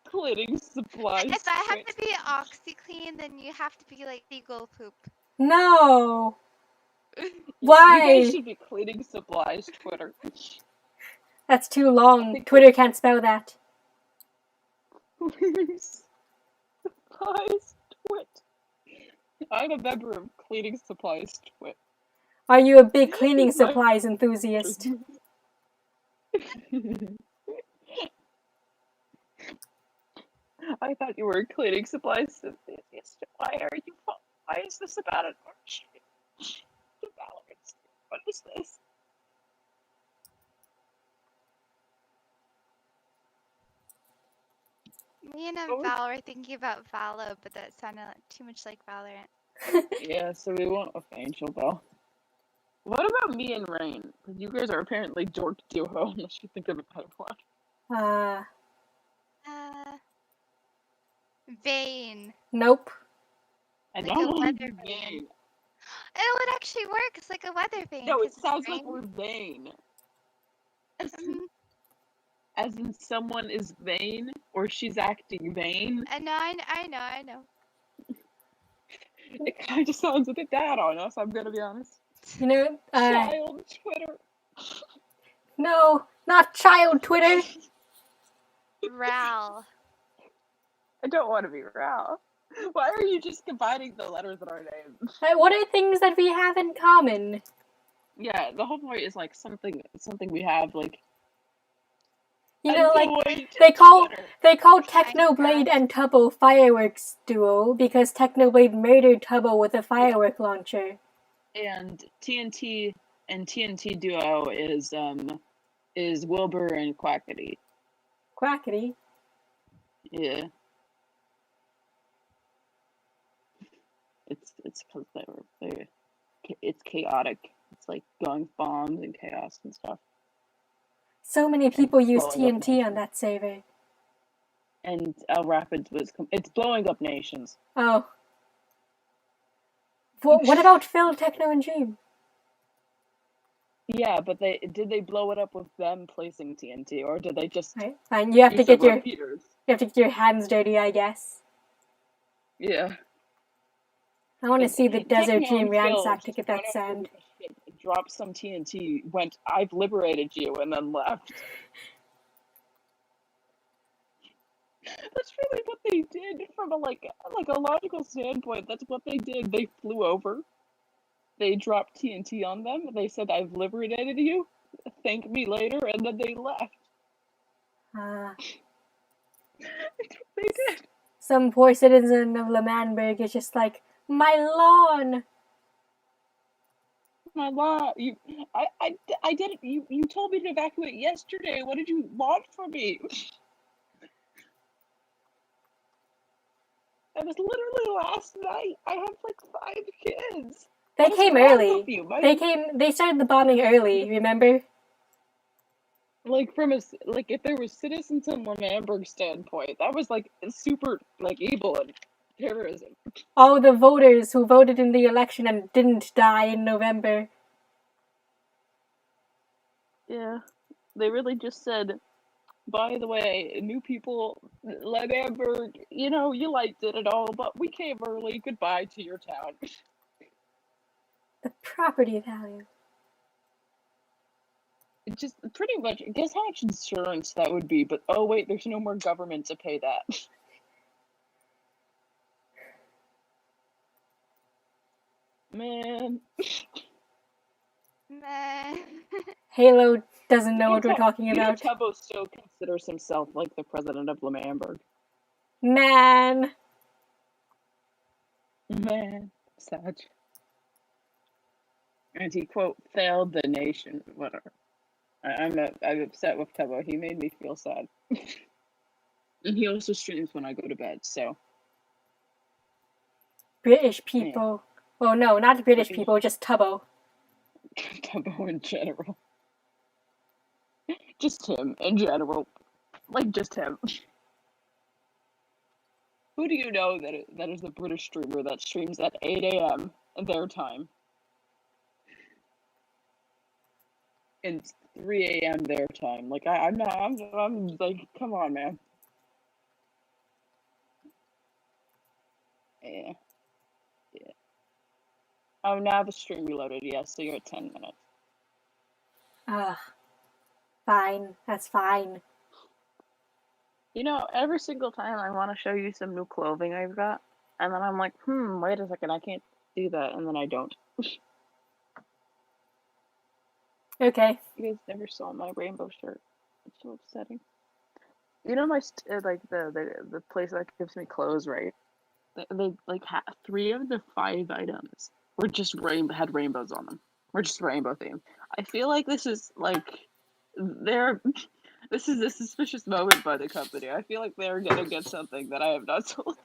Speaker 2: Cleaning supplies.
Speaker 3: If I have to be OxyClean, then you have to be like Eagle Poop.
Speaker 1: No. Why?
Speaker 2: You guys should be Cleaning Supplies Twitter.
Speaker 1: That's too long. Twitter can't spell that.
Speaker 2: Cleaning Supplies Twit. I'm a member of Cleaning Supplies Twit.
Speaker 1: Are you a big cleaning supplies enthusiast?
Speaker 2: I thought you were a cleaning supplies enthusiast. Why is this about an arch? What is this?
Speaker 3: Me and Val were thinking about Valo, but that sounded too much like Valorant.
Speaker 2: Yeah, so we went with Angel Bell. What about me and Rain? Because you guys are apparently Dork Duo, unless you think of a better one.
Speaker 3: Vane.
Speaker 1: Nope.
Speaker 2: I
Speaker 3: Like
Speaker 2: don't
Speaker 3: a
Speaker 2: want to
Speaker 3: weather
Speaker 2: be
Speaker 3: vane.
Speaker 2: vain.
Speaker 3: It would actually work. It's like a weather vane.
Speaker 2: No, it
Speaker 3: 'cause
Speaker 2: sounds
Speaker 3: rain.
Speaker 2: like we're vain.
Speaker 3: Mhm.
Speaker 2: As in someone is vain, or she's acting vain.
Speaker 3: I know.
Speaker 2: It kind of sounds a bit bad on us, I'm gonna be honest.
Speaker 1: You know,
Speaker 2: Child Twitter.
Speaker 1: No, not child Twitter.
Speaker 3: Ral.
Speaker 2: I don't want to be Ralph. Why are you just combining the letters in our name?
Speaker 1: What are things that we have in common?
Speaker 2: Yeah, the whole point is like something we have like.
Speaker 1: You know, like they call Technoblade and Tubbo fireworks duo because Technoblade murdered Tubbo with a firework launcher.
Speaker 2: And TNT duo is Wilbur and Quackity.
Speaker 1: Quackity?
Speaker 2: Yeah. It's because it's chaotic. It's like going bombs and chaos and stuff.
Speaker 1: So many people use TNT on that server.
Speaker 2: And El Rapids it's blowing up nations.
Speaker 1: Oh. What about Phil, Techno, and Dream?
Speaker 2: Yeah, but did they blow it up with them placing TNT, or did they just?
Speaker 1: Right. Fine. You have to get your hands dirty, I guess.
Speaker 2: Yeah.
Speaker 1: I want to see the Desert Dream ransack to get that sand.
Speaker 2: Dropped some TNT, went, I've liberated you, and then left. That's really what they did from a a logical standpoint. That's what they did. They flew over. They dropped TNT on them. They said, "I've liberated you. Thank me later," and then they left.
Speaker 1: Ah,
Speaker 2: They did.
Speaker 1: some poor citizen of Lemanberg is just like, my lawn!
Speaker 2: My law, I didn't. You told me to evacuate yesterday. What did you want from me? That was literally last night. I have like 5 kids.
Speaker 1: They
Speaker 2: What is
Speaker 1: came
Speaker 2: wrong
Speaker 1: early.
Speaker 2: with you?
Speaker 1: They started the bombing early, remember?
Speaker 2: Like if there was citizens in Lemanberg's standpoint, that was like super like evil and terrorism.
Speaker 1: All the voters who voted in the election and didn't die in November.
Speaker 2: Yeah, they really just said, by the way, new people, Lemanberg, you liked it and all, but we came early. Goodbye to your town.
Speaker 1: The property value.
Speaker 2: Just pretty much, guess how much insurance that would be, but oh wait, there's no more government to pay that. Man.
Speaker 3: Meh.
Speaker 1: Halo doesn't know what we're talking about.
Speaker 2: Tubbo still considers himself like the president of Lemanberg.
Speaker 1: Man.
Speaker 2: Man. Sad. And he, quote, failed the nation. Whatever. I'm upset with Tubbo. He made me feel sad. And he also streams when I go to bed, so.
Speaker 1: British people. Yeah. Oh no, not British people, just Tubbo.
Speaker 2: Tubbo in general. Just him in general. Like, just him. Who do you know that is a British streamer that streams at 8 a.m. their time? And 3 a.m. their time. Like, I'm like, come on, man. Yeah. Oh, now the stream reloaded. Yes, so you're at 10 minutes.
Speaker 1: Fine. That's fine.
Speaker 2: Every single time I want to show you some new clothing I've got, and then I'm like, wait a second, I can't do that, and then I don't.
Speaker 1: Okay.
Speaker 2: You guys never saw my rainbow shirt. It's so upsetting. My the place that gives me clothes, right? They like 3 of the 5 items were just had rainbows on them. We're just rainbow themed. I feel like this is like this is a suspicious moment by the company. I feel like they're gonna get something that I have not sold.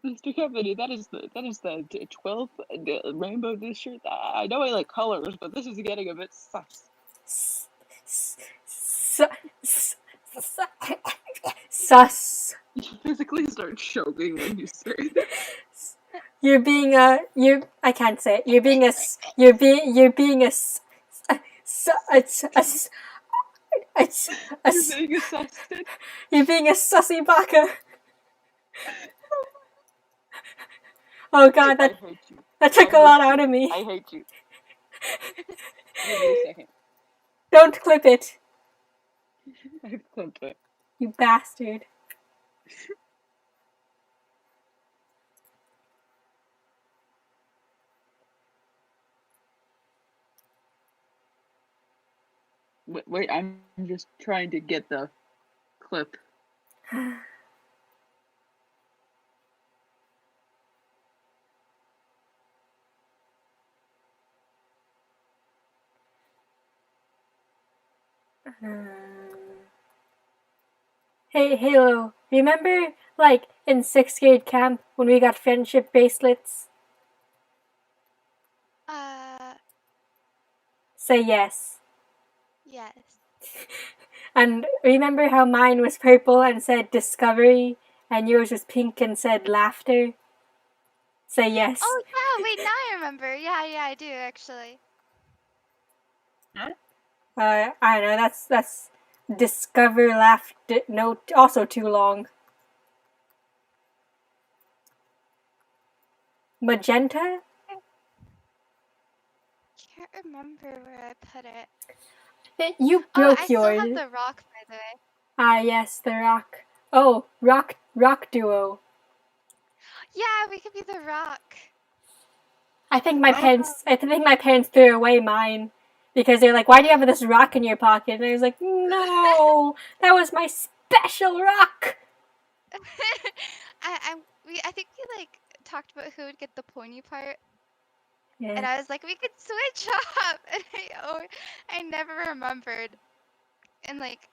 Speaker 2: Mr. Company, that is the 12th rainbow dish shirt. I know I like colors, but this is getting a bit sus.
Speaker 1: Sus.
Speaker 2: You physically start choking when you say this.
Speaker 1: You're being a I can't say it. You're being a you're being a you're being a sussy baka. Oh god,
Speaker 2: I hate you.
Speaker 1: That took a lot out of me.
Speaker 2: I hate you. Give me a second.
Speaker 1: Don't clip it.
Speaker 2: I've clipped it.
Speaker 1: You bastard.
Speaker 2: Wait, I'm just trying to get the clip.
Speaker 1: Hey, Halo, remember, like, in 6th grade camp when we got friendship bracelets? Say yes.
Speaker 3: Yes.
Speaker 1: And remember how mine was purple and said discovery, and yours was pink and said laughter? Say yes.
Speaker 3: Oh, yeah, wait, now I remember. Yeah, I do, actually.
Speaker 2: Huh?
Speaker 1: I don't know, that's discover, laughter, no, also too long. Magenta?
Speaker 3: Can't remember where I put it.
Speaker 1: You
Speaker 3: Oh,
Speaker 1: broke
Speaker 3: I still have
Speaker 1: yours.
Speaker 3: the rock, by the way.
Speaker 1: Ah, yes, the rock. Oh, rock duo.
Speaker 3: Yeah, we could be the rock.
Speaker 1: I think my parents threw away mine because they're like, "Why do you have this rock in your pocket?" And I was like, "No, that was my special rock."
Speaker 3: I think we like talked about who would get the pointy part, and
Speaker 1: Yeah.
Speaker 3: I was like, we could switch up, and I never remembered, and like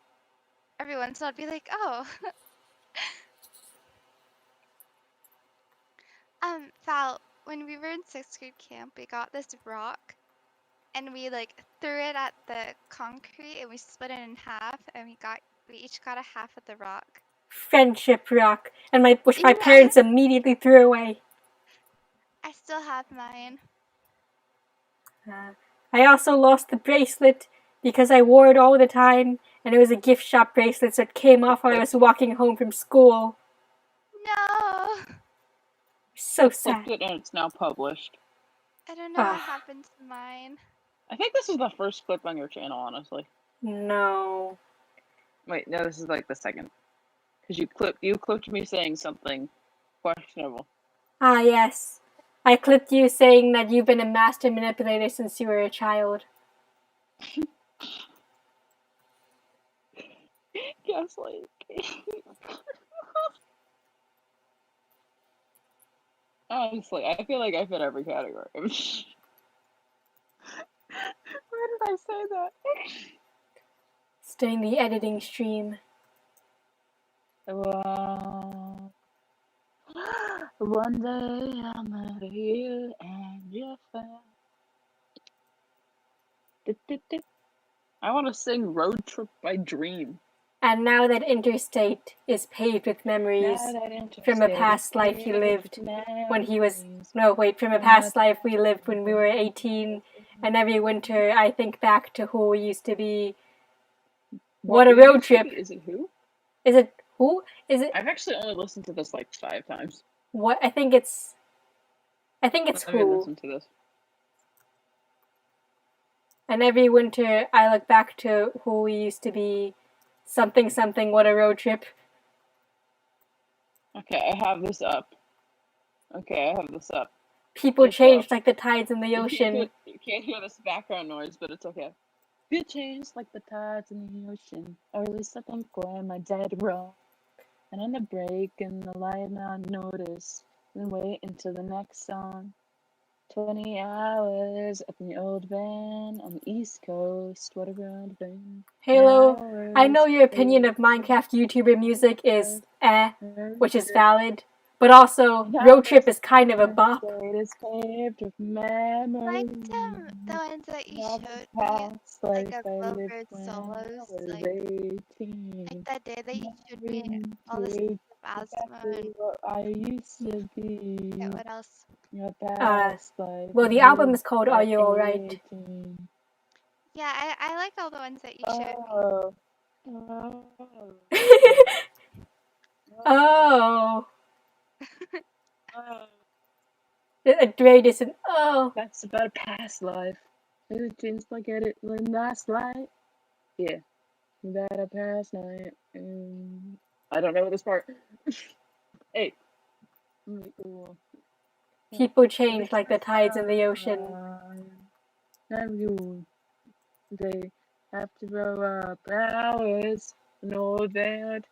Speaker 3: every once in a while I'd be like, oh, Val, when we were in sixth grade camp, we got this rock, and we like threw it at the concrete, and we split it in half, and we each got a half of the rock.
Speaker 1: Friendship rock, and which my
Speaker 3: Yeah,
Speaker 1: parents immediately threw away.
Speaker 3: I still have mine.
Speaker 1: I also lost the bracelet because I wore it all the time, and it was a gift shop bracelet, so it came off while I was walking home from school.
Speaker 3: No,
Speaker 1: So
Speaker 2: Flipped
Speaker 1: sad.
Speaker 2: it and it's now published.
Speaker 3: I don't know what
Speaker 1: Ah,
Speaker 3: happened to mine.
Speaker 2: I think this is the first clip on your channel, honestly.
Speaker 1: no.
Speaker 2: Wait, no, this is like the second. Because you clipped me saying something questionable.
Speaker 1: Ah, yes. I clipped you saying that you've been a master manipulator since you were a child.
Speaker 2: Gaslight. Honestly, I feel like I fit every category. Where did I say that?
Speaker 1: Staying the editing stream.
Speaker 2: Wow. One day I met you and you fell. I want to sing Road Trip by Dream.
Speaker 1: And now that interstate is paved with memories from a past life he lived when he was. No, wait, from a past life we lived when we were 18. And every winter I think back to who we used to be. What a road trip.
Speaker 2: Is it who?
Speaker 1: Is it who? Is it?
Speaker 2: I've actually only listened to this like 5 times.
Speaker 1: What? I think it's
Speaker 2: Let me
Speaker 1: who.
Speaker 2: listen to this.
Speaker 1: And every winter I look back to who we used to be. Something, something, what a road trip.
Speaker 2: Okay, I have this up.
Speaker 1: People
Speaker 2: It's
Speaker 1: change like the tides in the ocean.
Speaker 2: You can't hear this background noise, but it's okay. You change like the tides in the ocean, or at least I think where am I dead wrong? And on the break and the light now notice, then wait until the next song. 20 hours up in the old van on the East Coast. What a round van.
Speaker 1: Halo, I know your opinion of Minecraft YouTuber music is which is valid, but also Road Trip is kind of a bop.
Speaker 2: It is paved with
Speaker 3: Like
Speaker 2: memories.
Speaker 3: the ones that you
Speaker 2: Of the
Speaker 3: showed me,
Speaker 2: past
Speaker 3: like
Speaker 2: life
Speaker 3: of
Speaker 2: I lived
Speaker 3: Lovebird
Speaker 2: when
Speaker 3: solos,
Speaker 2: I was
Speaker 3: like
Speaker 2: 18.
Speaker 3: that day that you showed me all the
Speaker 2: Dream
Speaker 3: stuff of asthma
Speaker 2: exactly
Speaker 3: and
Speaker 2: what I used to be.
Speaker 3: yeah, what else?
Speaker 2: Your past life
Speaker 1: Well,
Speaker 2: I
Speaker 1: the album
Speaker 2: lived
Speaker 1: is called Are
Speaker 2: at
Speaker 1: You Alright?
Speaker 2: 18.
Speaker 3: Yeah, I like all the ones that you showed me.
Speaker 2: Oh. Oh.
Speaker 1: Oh.
Speaker 2: Oh.
Speaker 1: A Dre is an oh.
Speaker 2: That's about a past life. It seems like it in last light. Yeah. About a past night. I don't know this part. Hey.
Speaker 1: People change like the tides in the ocean.
Speaker 2: They have to grow up hours. North and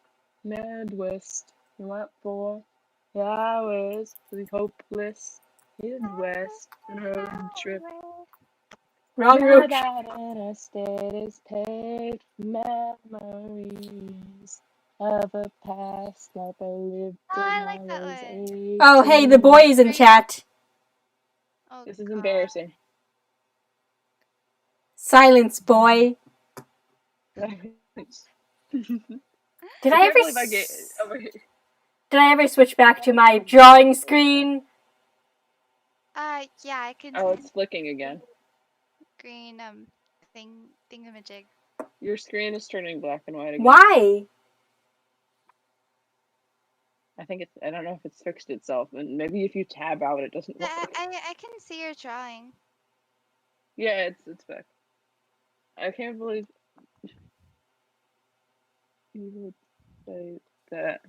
Speaker 2: Midwest. We went for hours. We hopeless. Midwest. Road trip.
Speaker 1: Wrong
Speaker 2: Now
Speaker 1: road trip.
Speaker 2: that interstate is paved memories of a past life I lived
Speaker 3: Oh,
Speaker 2: when
Speaker 3: I
Speaker 2: I
Speaker 3: like that
Speaker 2: was
Speaker 3: one.
Speaker 2: 18.
Speaker 1: Oh, hey, the boys in chat.
Speaker 3: Oh
Speaker 2: This is
Speaker 3: God.
Speaker 2: embarrassing.
Speaker 1: Silence, boy. Did I
Speaker 2: I
Speaker 1: ever?
Speaker 2: can't believe I get over here.
Speaker 1: Did I ever switch back to my drawing screen?
Speaker 3: Yeah, I can
Speaker 2: Oh,
Speaker 3: see
Speaker 2: it's flicking again.
Speaker 3: green thingamajig.
Speaker 2: Your screen is turning black and white again.
Speaker 1: Why?
Speaker 2: I don't know if it's fixed itself, and maybe if you tab out, it doesn't look.
Speaker 3: I can see your drawing.
Speaker 2: Yeah, it's back. I can't believe You would say that.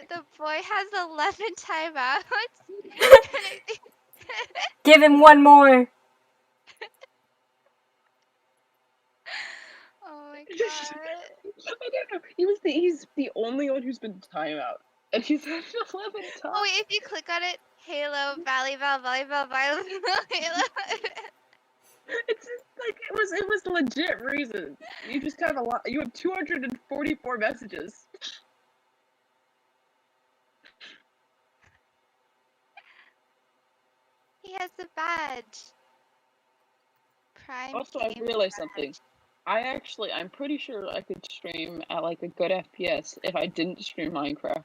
Speaker 3: The boy has 11 timeouts. And I think
Speaker 1: Give him one more.
Speaker 3: oh my
Speaker 2: I
Speaker 3: god.
Speaker 2: don't know. He's the only one who's been timeout, and he's had 11 times.
Speaker 3: Oh wait, if you click on it, Halo, volleyball, Halo.
Speaker 2: It's like it was legit reason. You just have a lot. You have 244 messages.
Speaker 3: He has a badge. Prime
Speaker 2: Also, I've
Speaker 3: game
Speaker 2: realized
Speaker 3: badge.
Speaker 2: something. I'm pretty sure I could stream at like a good FPS if I didn't stream Minecraft.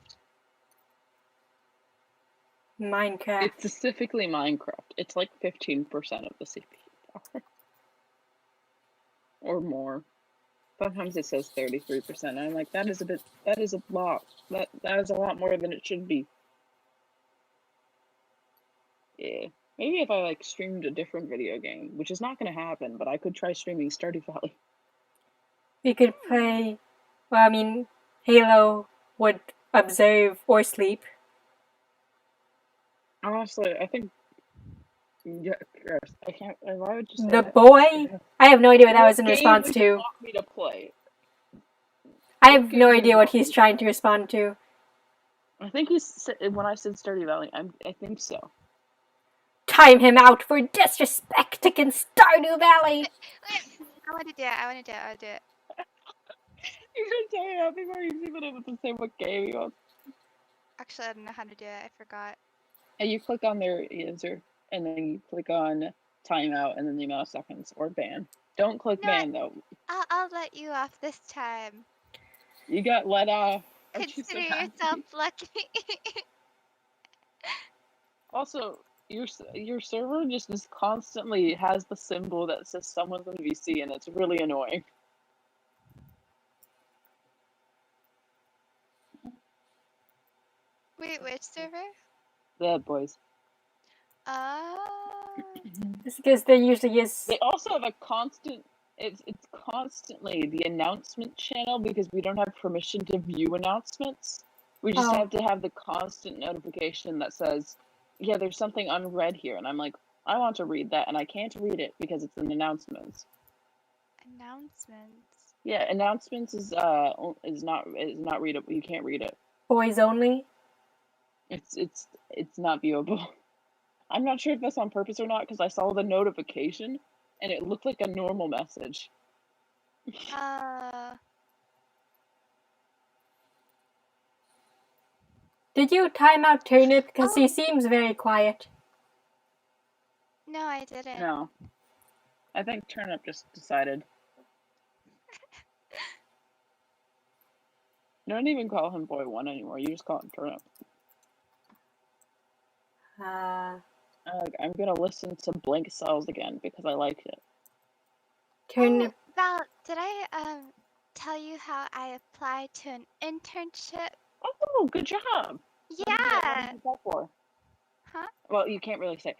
Speaker 1: Minecraft.
Speaker 2: It's specifically Minecraft. It's like 15% of the CPU power. Or more. Sometimes it says 33%. And I'm like, that is a lot. That is a lot more than it should be. Yeah. Maybe if I like streamed a different video game, which is not gonna happen, but I could try streaming Stardew Valley.
Speaker 1: We could play. Well, I mean, Halo would observe or sleep.
Speaker 2: Honestly, I think. Yeah, I can't. Why would you say
Speaker 1: The
Speaker 2: that?
Speaker 1: boy? I have no idea what that was in
Speaker 2: What game
Speaker 1: response
Speaker 2: would you
Speaker 1: to.
Speaker 2: want me to play?
Speaker 1: I
Speaker 2: What
Speaker 1: have
Speaker 2: game
Speaker 1: no
Speaker 2: do you
Speaker 1: idea what
Speaker 2: want
Speaker 1: he's
Speaker 2: me
Speaker 1: trying to respond to.
Speaker 2: I think he said when I said Stardew Valley. I think so.
Speaker 1: Time him out for disrespecting Stardew Valley.
Speaker 3: Wait, I want to do it. I want to do it.
Speaker 2: You're gonna tell me that before you've even able to say what game you want.
Speaker 3: Actually, I don't know how to do it. I forgot.
Speaker 2: And you click on their answer, and then you click on timeout, and then the amount of seconds or ban. Don't click
Speaker 3: No,
Speaker 2: ban though.
Speaker 3: I'll let you off this time.
Speaker 2: You got let off. Aren't you so
Speaker 3: Consider
Speaker 2: happy?
Speaker 3: yourself lucky.
Speaker 2: Also, your server just is constantly has the symbol that says someone's in VC, and it's really annoying.
Speaker 3: Wait, which server?
Speaker 2: The boys.
Speaker 1: It's because there usually is.
Speaker 2: They also have a constant. It's constantly the announcement channel because we don't have permission to view announcements. We just
Speaker 1: Oh.
Speaker 2: have to have the constant notification that says, "Yeah, there's something unread here," and I'm like, I want to read that, and I can't read it because it's in announcements.
Speaker 3: Announcements.
Speaker 2: Yeah, announcements is not readable. You can't read it.
Speaker 1: Boys only?
Speaker 2: It's not viewable. I'm not sure if that's on purpose or not because I saw the notification and it looked like a normal message.
Speaker 1: Did you time out Turnip? Because
Speaker 3: Oh.
Speaker 1: he seems very quiet.
Speaker 3: No, I didn't.
Speaker 2: No. I think Turnip just decided. Don't even call him Boy 1 anymore. You just call him Turnip. I'm gonna listen to Blank Cells again because I liked it.
Speaker 1: Turnip.
Speaker 3: Oh, Val, did I tell you how I applied to an internship?
Speaker 2: Oh, good job!
Speaker 3: Yeah.
Speaker 2: What did you apply for?
Speaker 3: Huh?
Speaker 2: Well, you can't really say.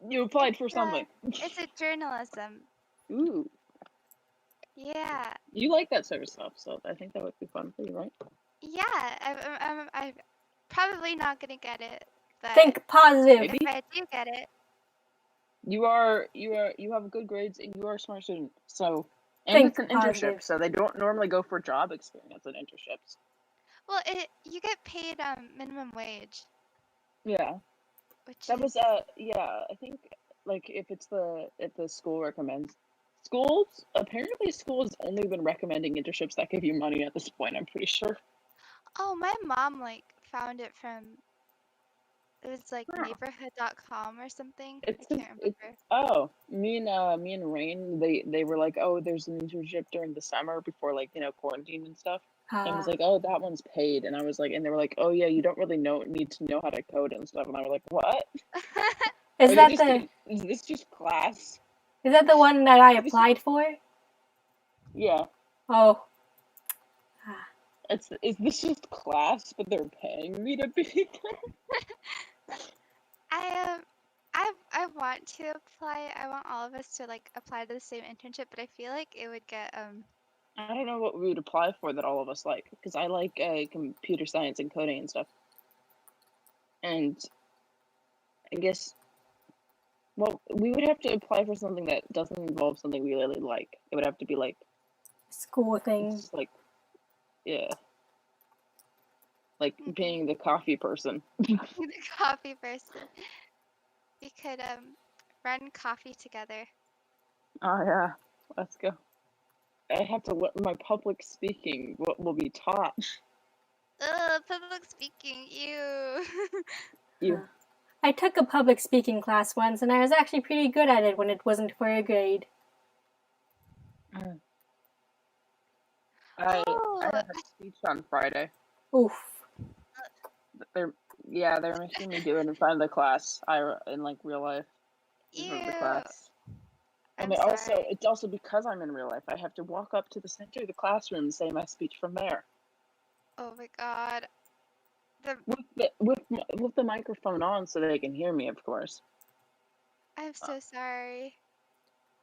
Speaker 2: You applied for something.
Speaker 3: It's a journalism.
Speaker 2: Ooh.
Speaker 3: Yeah.
Speaker 2: You like that sort of stuff, so I think that would be fun for you, right?
Speaker 3: Yeah. I'm probably not gonna get it, but
Speaker 1: Think positive.
Speaker 2: Maybe.
Speaker 3: if I do get it,
Speaker 2: You have good grades and you are a smart student. So, and
Speaker 1: Think
Speaker 2: it's an
Speaker 1: positive.
Speaker 2: internship, so they don't normally go for job experience in internships.
Speaker 3: well, you get paid minimum wage,
Speaker 2: Yeah.
Speaker 3: which
Speaker 2: That
Speaker 3: is
Speaker 2: was I think like if the school recommends apparently school has only been recommending internships that give you money at this point, I'm pretty sure.
Speaker 3: oh, my mom like found it from it was like
Speaker 2: Huh.
Speaker 3: neighborhood.com or something. I
Speaker 2: It's
Speaker 3: can't remember.
Speaker 2: oh, me and Rain, they were like, oh, there's an internship during the summer before like, quarantine and stuff. And I was like, oh, that one's paid. And I was like, and they were like, oh yeah, you don't really need to know how to code and stuff. And I was like, what? Is this just class?
Speaker 1: Is that the one that I applied for?
Speaker 2: Yeah.
Speaker 1: Oh.
Speaker 2: Is this just class, but they're paying me to be there?
Speaker 3: I want to apply. I want all of us to like apply to the same internship, but I feel like it would get
Speaker 2: I don't know what we would apply for that all of us like, because I like computer science and coding and stuff. And I guess, well, we would have to apply for something that doesn't involve something we really like. It would have to be like,
Speaker 1: School thing.
Speaker 2: it's like, yeah, like being the coffee person.
Speaker 3: the coffee person. We could run coffee together.
Speaker 2: Oh yeah, let's go. I have to let my public speaking will be taught.
Speaker 3: Public speaking, you.
Speaker 2: You,
Speaker 1: I took a public speaking class once, and I was actually pretty good at it when it wasn't for a grade.
Speaker 2: I
Speaker 3: Oh,
Speaker 2: have a speech on Friday.
Speaker 1: Oof.
Speaker 2: They're making me do it in front of the class. In like real life, in front of the
Speaker 3: ew.
Speaker 2: class.
Speaker 3: I'm
Speaker 2: And
Speaker 3: sorry.
Speaker 2: it's also because I'm in real life. I have to walk up to the center of the classroom and say my speech from there
Speaker 3: Oh my god.
Speaker 2: with the microphone on so they can hear me, of course.
Speaker 3: I'm so sorry.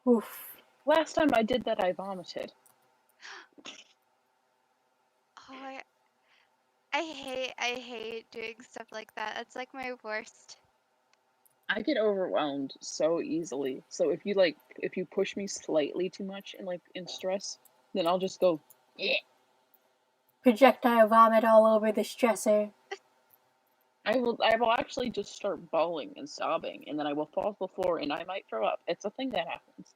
Speaker 1: Oof.
Speaker 2: Last time I did that, I vomited.
Speaker 3: Oh, I hate doing stuff like that. It's like my worst.
Speaker 2: I get overwhelmed so easily. So if you push me slightly too much in stress, then I'll just go, yeah.
Speaker 1: Projectile vomit all over the stressor.
Speaker 2: I will actually just start bawling and sobbing, and then I will fall to the floor and I might throw up. It's a thing that happens.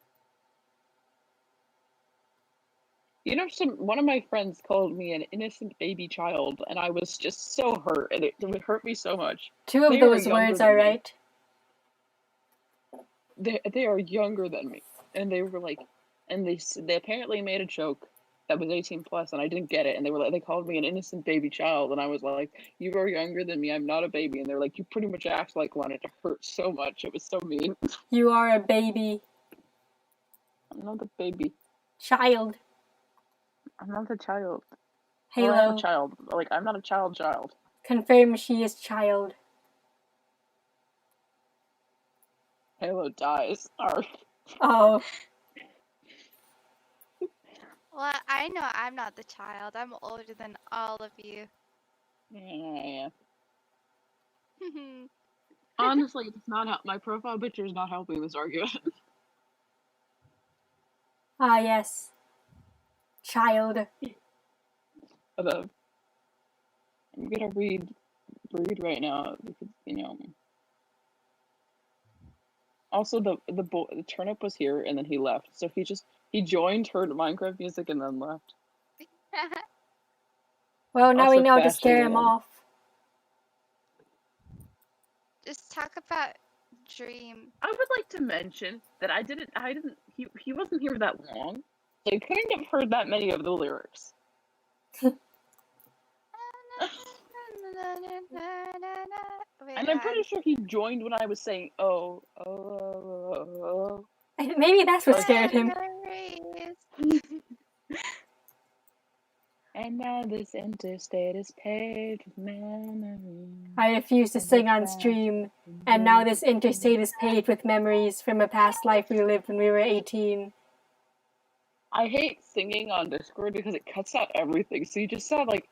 Speaker 2: You know, one of my friends called me an innocent baby child, and I was just so hurt, and it would hurt me so much.
Speaker 1: Two of those words are right.
Speaker 2: They are younger than me, and they were like, and they apparently made a joke that was 18 plus, and I didn't get it, and they called me an innocent baby child, and I was like, you are younger than me, I'm not a baby, and they're like, you pretty much act like one. It hurt so much, it was so mean.
Speaker 1: You are a baby.
Speaker 2: I'm not a baby.
Speaker 1: Child.
Speaker 2: I'm not a child.
Speaker 1: Halo.
Speaker 2: Well, I am a child. Like, I'm not a child.
Speaker 1: Confirm she is child.
Speaker 2: Halo dies. Arf.
Speaker 1: Oh.
Speaker 3: Well, I know I'm not the child. I'm older than all of you.
Speaker 2: Yeah. Honestly, it's not help. My profile picture is not helping this argument.
Speaker 1: Ah, yes. Child.
Speaker 2: But, I'm gonna read right now because Also, the turnip was here and then he left, so he joined, heard Minecraft music, and then left.
Speaker 1: Well, now
Speaker 2: Also
Speaker 1: we know to
Speaker 2: bashing
Speaker 1: scare him
Speaker 2: it.
Speaker 1: off.
Speaker 3: Just talk about Dream.
Speaker 2: I would like to mention that he wasn't here that long, so he couldn't have heard that many of the lyrics. And I'm pretty sure he joined when I was saying, oh.
Speaker 1: Maybe that's what scared him.
Speaker 2: And now this interstate is paved with memories.
Speaker 1: I refuse to sing on stream, and now this interstate is paved with memories from a past life we lived when we were 18.
Speaker 2: I hate singing on Discord because it cuts out everything, so you just sound like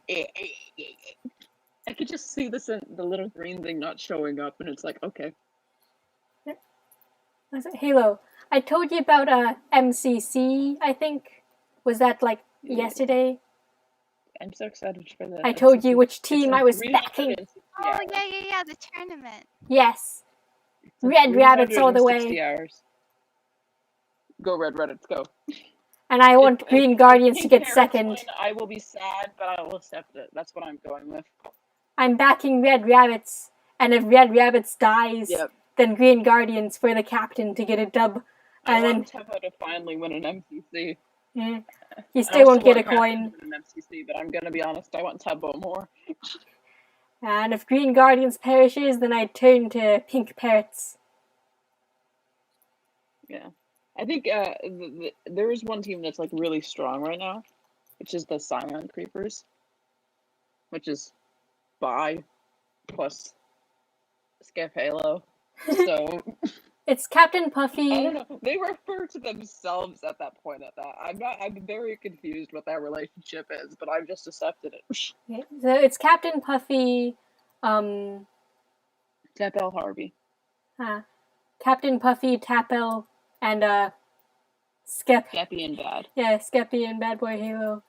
Speaker 2: I could just see the little green thing not showing up, and it's like, okay.
Speaker 1: Halo, I told you about MCC, I think. Was that like yesterday?
Speaker 2: I'm so excited for that.
Speaker 1: I told you which team I was backing.
Speaker 3: Oh, yeah, the tournament.
Speaker 1: Yes. Red Rabbits all the way.
Speaker 2: Hours. Go Red Rabbits, go.
Speaker 1: And I want Green Guardians to get second.
Speaker 2: Win, I will be sad, but I will accept it. That's what I'm going with.
Speaker 1: I'm backing Red Rabbits, and if Red Rabbits dies, then Green Guardians for the captain to get a dub.
Speaker 2: I want Tebo to finally win an MCC.
Speaker 1: You still won't get a coin.
Speaker 2: An MCC, but I'm gonna be honest, I want Tebo more.
Speaker 1: And if Green Guardians perishes, then I turn to Pink Parrots.
Speaker 2: Yeah. I think there is one team that's like really strong right now, which is the Silent Creepers, which is Bye plus Skip Halo. So
Speaker 1: It's Captain
Speaker 2: I
Speaker 1: Puffy.
Speaker 2: don't know. They refer to themselves at that point. I'm very confused what that relationship is, but I've just accepted it.
Speaker 1: Okay, so it's Captain Puffy, um,
Speaker 2: Tepel Harvey.
Speaker 1: Captain Puffy, Tapel, and
Speaker 2: Skeppy and Bad.
Speaker 1: Yeah, Skeppy and Bad Boy Halo.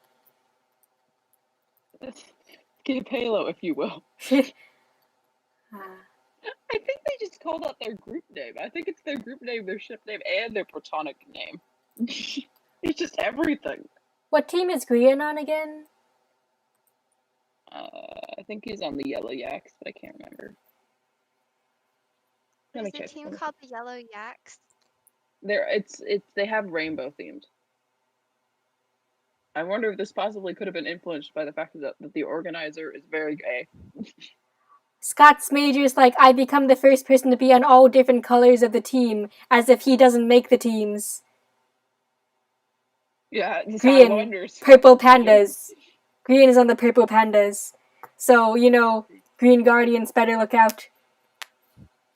Speaker 2: Skip Halo, if you will. I think they just called out their group name. I think it's their group name, their ship name, and their platonic name. It's just everything.
Speaker 1: What team is Grian on again?
Speaker 2: I think he's on the Yellow Yaks, but I can't remember. Let me
Speaker 3: There's a
Speaker 2: check.
Speaker 3: team called the Yellow Yaks.
Speaker 2: They have rainbow themed. I wonder if this possibly could have been influenced by the fact that the organizer is very gay.
Speaker 1: Scott's Major's like, I become the first person to be on all different colors of the team, as if he doesn't make the teams.
Speaker 2: Yeah,
Speaker 1: Green, purple pandas. Green is on the purple pandas. So, Green Guardians better look out.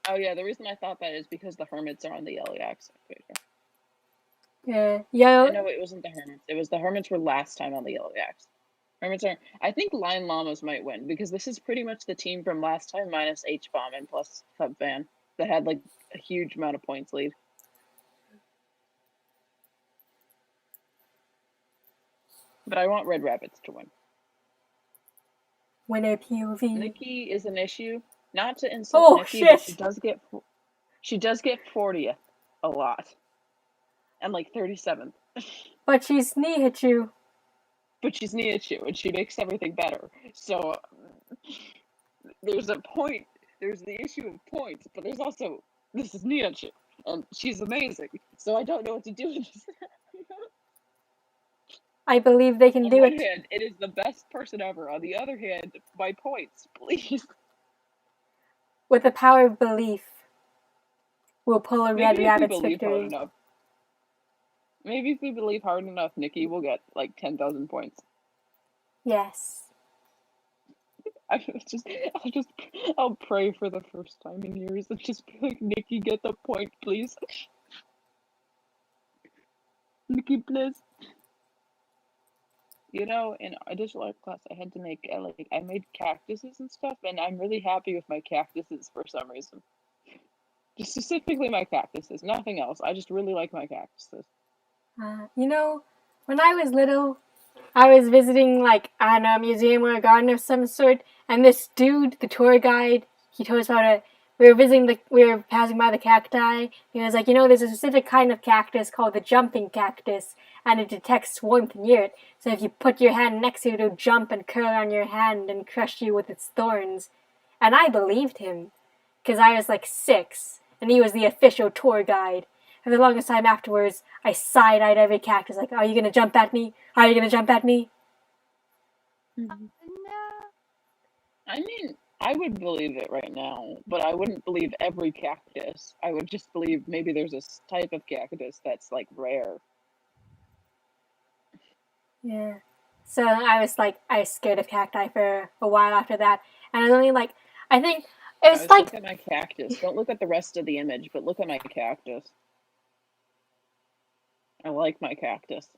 Speaker 2: Oh yeah, the reason I thought that is because the Hermits are on the Yellow Yaks.
Speaker 1: Yeah,
Speaker 2: No, it wasn't the Hermits. It was the Hermits were last time on the Yellow Yaks. Hermits are. I think Lion Llamas might win because this is pretty much the team from last time minus H-Bomb and plus Club Fan that had like a huge amount of points lead. But I want Red Rabbits to win.
Speaker 1: Winner POV.
Speaker 2: Nikki is an issue. Not to insult Nikki,
Speaker 1: shit.
Speaker 2: but she does get 40th a lot. And like 37th.
Speaker 1: But she's Nihachu.
Speaker 2: But she's Nihachu and she makes everything better. So there's a point. There's the issue of points, but there's also this is Nihachu and she's amazing. So I don't know what to do with this.
Speaker 1: I believe they can do it.
Speaker 2: On one hand, it is the best person ever. On the other hand, by points, please.
Speaker 1: With the power of belief, we'll pull a Red Rabbit's victory.
Speaker 2: Maybe if we believe hard enough, Nikki will get like 10,000 points.
Speaker 1: Yes.
Speaker 2: I'll pray for the first time in years and just be like, Nikki, get the point, please. Nikki, please. In digital art class, I had to make I made cactuses and stuff, and I'm really happy with my cactuses for some reason. Just specifically my cactuses, nothing else. I just really like my cactuses.
Speaker 1: When I was little, I was visiting a museum or a garden of some sort, and this dude, the tour guide, he told us about we were passing by the cacti. He was like, there's a specific kind of cactus called the jumping cactus, and it detects warmth near it. So if you put your hand next to it, it'll jump and curl on your hand and crush you with its thorns. And I believed him, because I was 6, and he was the official tour guide. For the longest time afterwards, I side-eyed every cactus, like, are you gonna jump at me? Are you gonna jump at me?
Speaker 3: No.
Speaker 2: I mean, I would believe it right now, but I wouldn't believe every cactus. I would just believe maybe there's a type of cactus that's rare.
Speaker 1: Yeah. So I was scared of cacti for a while after that, and I was only I think it was
Speaker 2: look at my cactus. Don't look at the rest of the image, but look at my cactus. I like my cactus.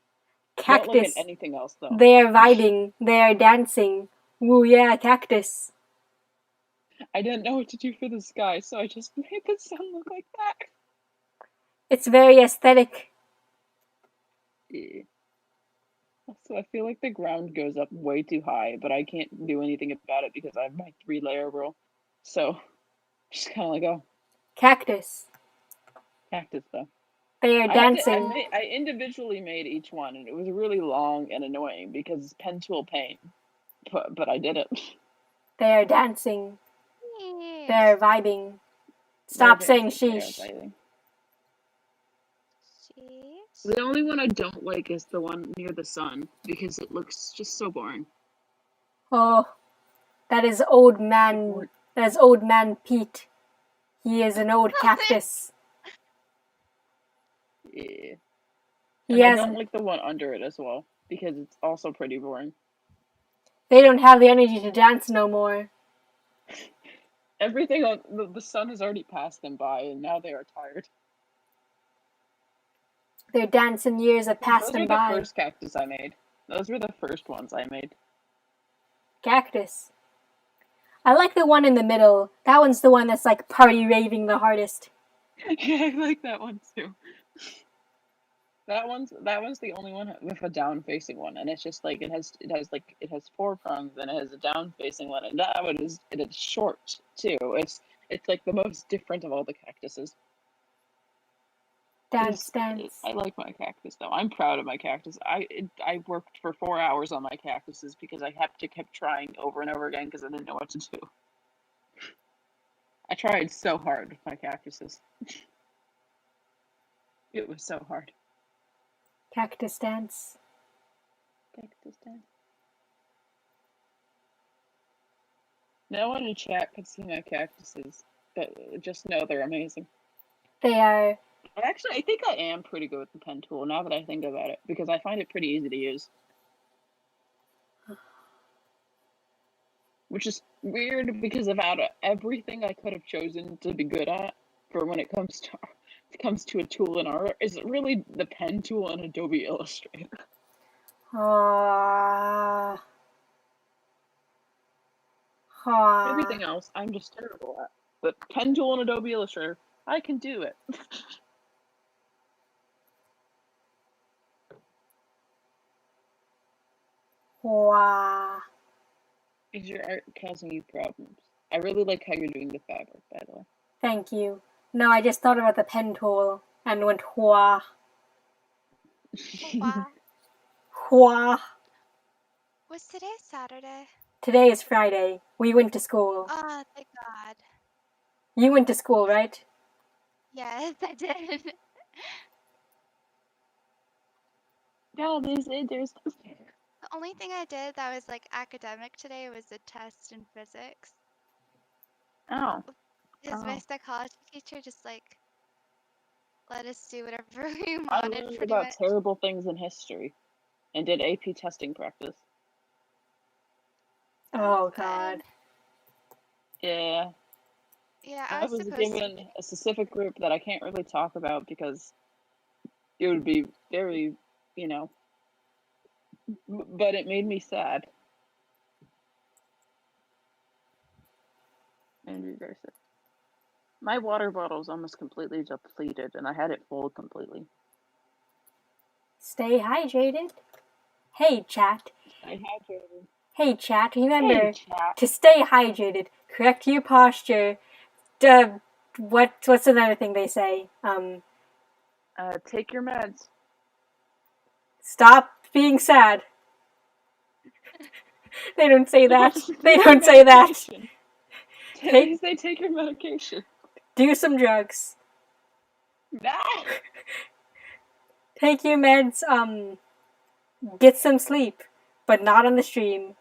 Speaker 2: Don't look at anything else, though.
Speaker 1: They are vibing. They are dancing. Woo, yeah, cactus.
Speaker 2: I didn't know what to do for this guy, so I just made the sun look like that.
Speaker 1: It's very aesthetic.
Speaker 2: Yeah. So I feel like the ground goes up way too high, but I can't do anything about it because I have my 3-layer rule. So, just kind of
Speaker 1: Cactus.
Speaker 2: Cactus, though.
Speaker 1: They are dancing.
Speaker 2: I individually made each one, and it was really long and annoying because it's pen tool paint. But I did it.
Speaker 1: They are dancing. They are vibing. Stop saying sheesh.
Speaker 2: The only one I don't like is the one near the sun because it looks just so boring.
Speaker 1: Oh, that is old man. That is old man Pete. He is an old cactus.
Speaker 2: Yeah. And I don't like the one under it as well because it's also pretty boring.
Speaker 1: They don't have the energy to dance no more.
Speaker 2: Everything on the sun has already passed them by, and now they are tired.
Speaker 1: Their dancing years have passed
Speaker 2: Those
Speaker 1: them
Speaker 2: were the
Speaker 1: by.
Speaker 2: first cactus I made. Those were the first ones I made.
Speaker 1: Cactus. I like the one in the middle. That one's the one that's like party raving the hardest.
Speaker 2: Yeah, I like that one too. That one's the only one with a down facing one, and it's just like it has four prongs and it has a down facing one, and that one is short too. It's like the most different of all the cactuses.
Speaker 1: Dance, dance.
Speaker 2: I like my cactus though. I'm proud of my cactus. I worked for 4 hours on my cactuses because I kept trying over and over again because I didn't know what to do. I tried so hard with my cactuses. It was so hard.
Speaker 1: Cactus dance.
Speaker 2: Cactus dance. No one in chat can see my cactuses, but just know they're amazing.
Speaker 1: They are.
Speaker 2: Actually, I think I am pretty good with the pen tool now that I think about it, because I find it pretty easy to use. Which is weird because about everything I could have chosen to be good at for when it comes to a tool in art is really the pen tool and Adobe Illustrator. Everything else I'm just terrible at. But pen tool and Adobe Illustrator, I can do it.
Speaker 1: Wow.
Speaker 2: Is your art causing you problems? I really like how you're doing the fabric, by the way.
Speaker 1: Thank you. No, I just thought about the pen tool and went wah.
Speaker 3: Wow.
Speaker 1: Wah.
Speaker 3: Was today Saturday?
Speaker 1: Today is Friday. We went to school.
Speaker 3: Oh, thank God.
Speaker 1: You went to school, right?
Speaker 3: Yes, I did.
Speaker 2: No, there's
Speaker 3: The only thing I did that was like academic today was a test in physics.
Speaker 2: Oh.
Speaker 3: Because my
Speaker 2: Oh.
Speaker 3: psychology teacher just like let us do whatever we
Speaker 2: I
Speaker 3: wanted
Speaker 2: learned
Speaker 3: pretty
Speaker 2: about
Speaker 3: much.
Speaker 2: terrible things in history and did AP testing practice.
Speaker 1: Oh,
Speaker 3: Sounds
Speaker 1: God.
Speaker 3: good.
Speaker 2: Yeah.
Speaker 3: Yeah,
Speaker 2: I
Speaker 3: I was
Speaker 2: was
Speaker 3: supposed to.
Speaker 2: given a specific group that I can't really talk about because it would be very, you know, but it made me sad. And reverse it. My water bottle is almost completely depleted, and I had it full completely.
Speaker 1: Stay hydrated. Hey, chat.
Speaker 2: I hydrated.
Speaker 1: Hey, chat. Remember
Speaker 2: Hey, chat.
Speaker 1: to stay hydrated. Correct your posture. What's another thing they say?
Speaker 2: Take your meds.
Speaker 1: Stop being sad. They don't say that. They
Speaker 2: Take
Speaker 1: don't
Speaker 2: your
Speaker 1: say that.
Speaker 2: medication. They say take your medication.
Speaker 1: Do some drugs.
Speaker 2: Nah.
Speaker 1: Take your meds. Get some sleep, but not on the stream.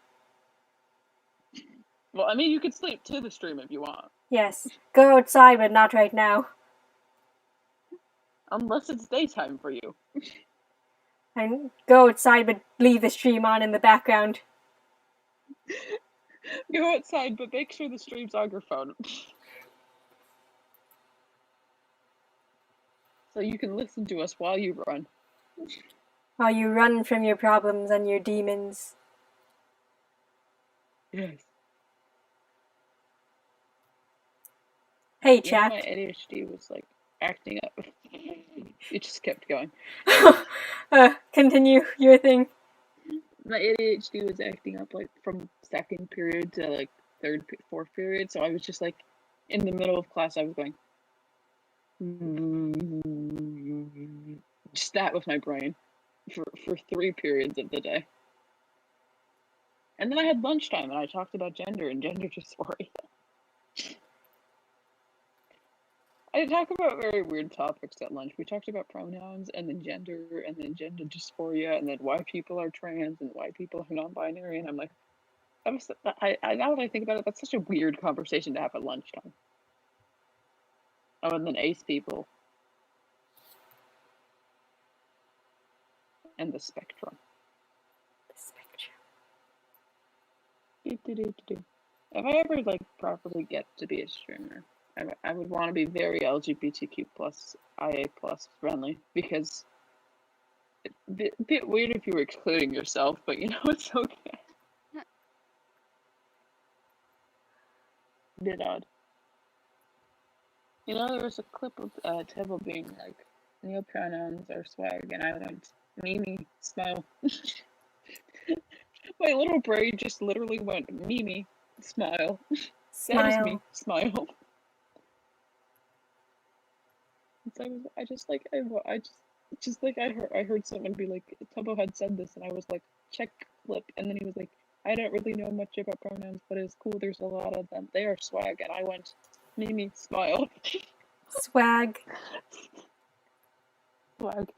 Speaker 2: Well, I mean, you could sleep to the stream if you want.
Speaker 1: Yes. Go outside, but not right now.
Speaker 2: Unless it's daytime for you.
Speaker 1: And go outside, but leave the stream on in the background.
Speaker 2: Go outside, but make sure the stream's on your phone. So you can listen to us while you run.
Speaker 1: While you run from your problems and your demons.
Speaker 2: Yes.
Speaker 1: Hey,
Speaker 2: You know,
Speaker 1: chat.
Speaker 2: my ADHD was like acting up. It just kept going.
Speaker 1: Continue your thing.
Speaker 2: My ADHD was acting up like from second period to like fourth period. So I was just like in the middle of class, I was going just that with my brain for 3 periods of the day. And then I had lunchtime and I talked about gender and gender dysphoria. I talk about very weird topics at lunch. We talked about pronouns and then gender dysphoria and then why people are trans and why people are non-binary. And I'm like, now that I think about it, that's such a weird conversation to have at lunchtime. Oh, and then ace people and the spectrum.
Speaker 1: The spectrum.
Speaker 2: Do-do-do-do-do. If I ever like properly get to be a streamer, I would want to be very LGBTQ plus IA plus friendly because bit weird if you were excluding yourself, but you know it's okay. Bit odd. You know, there was a clip of Tibble being like, "Neo pronouns are swag," and I went, "Mimi, smile." My little brain just literally went, "Mimi, smile." That is me,
Speaker 1: Smile.
Speaker 2: smile. So I just like I just like I heard someone be like Tubbo had said this and I was like check clip and then he was like I don't really know much about pronouns but it's cool there's a lot of them they are swag and I went Mimi smile
Speaker 1: Swag.
Speaker 2: swag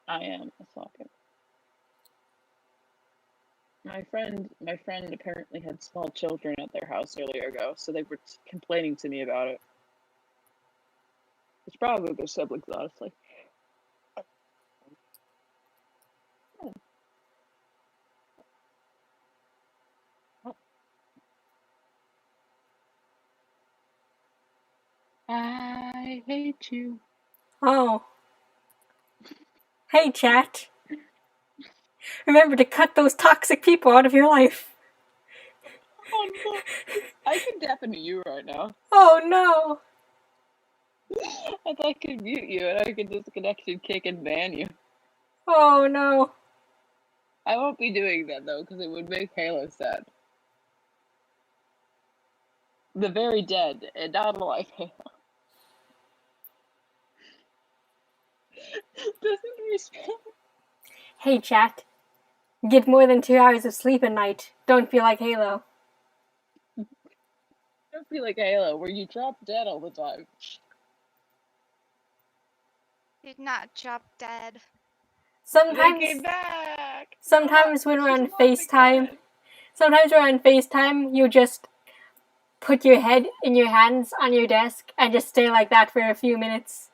Speaker 2: I am a socket. My friend apparently had small children at their house earlier ago so they were complaining to me about it. It's probably their siblings honestly. I hate you.
Speaker 1: Oh. Hey, chat. Remember to cut those toxic people out of your life.
Speaker 2: Oh no. I can deafen you right now.
Speaker 1: Oh no.
Speaker 2: I thought I could mute you and I could disconnect and kick and ban you.
Speaker 1: Oh no.
Speaker 2: I won't be doing that though, because it would make Halo sad. The very dead and not alive Halo. Doesn't respond.
Speaker 1: Hey, chat. Get more than 2 hours of sleep a night. Don't be like Halo.
Speaker 2: Don't be like Halo, where you drop dead all the time.
Speaker 3: Did not drop dead.
Speaker 2: They came back!
Speaker 1: Sometimes when we're
Speaker 2: She's
Speaker 1: on
Speaker 2: alive
Speaker 1: FaceTime, you just put your head in your hands on your desk and just stay like that for a few minutes.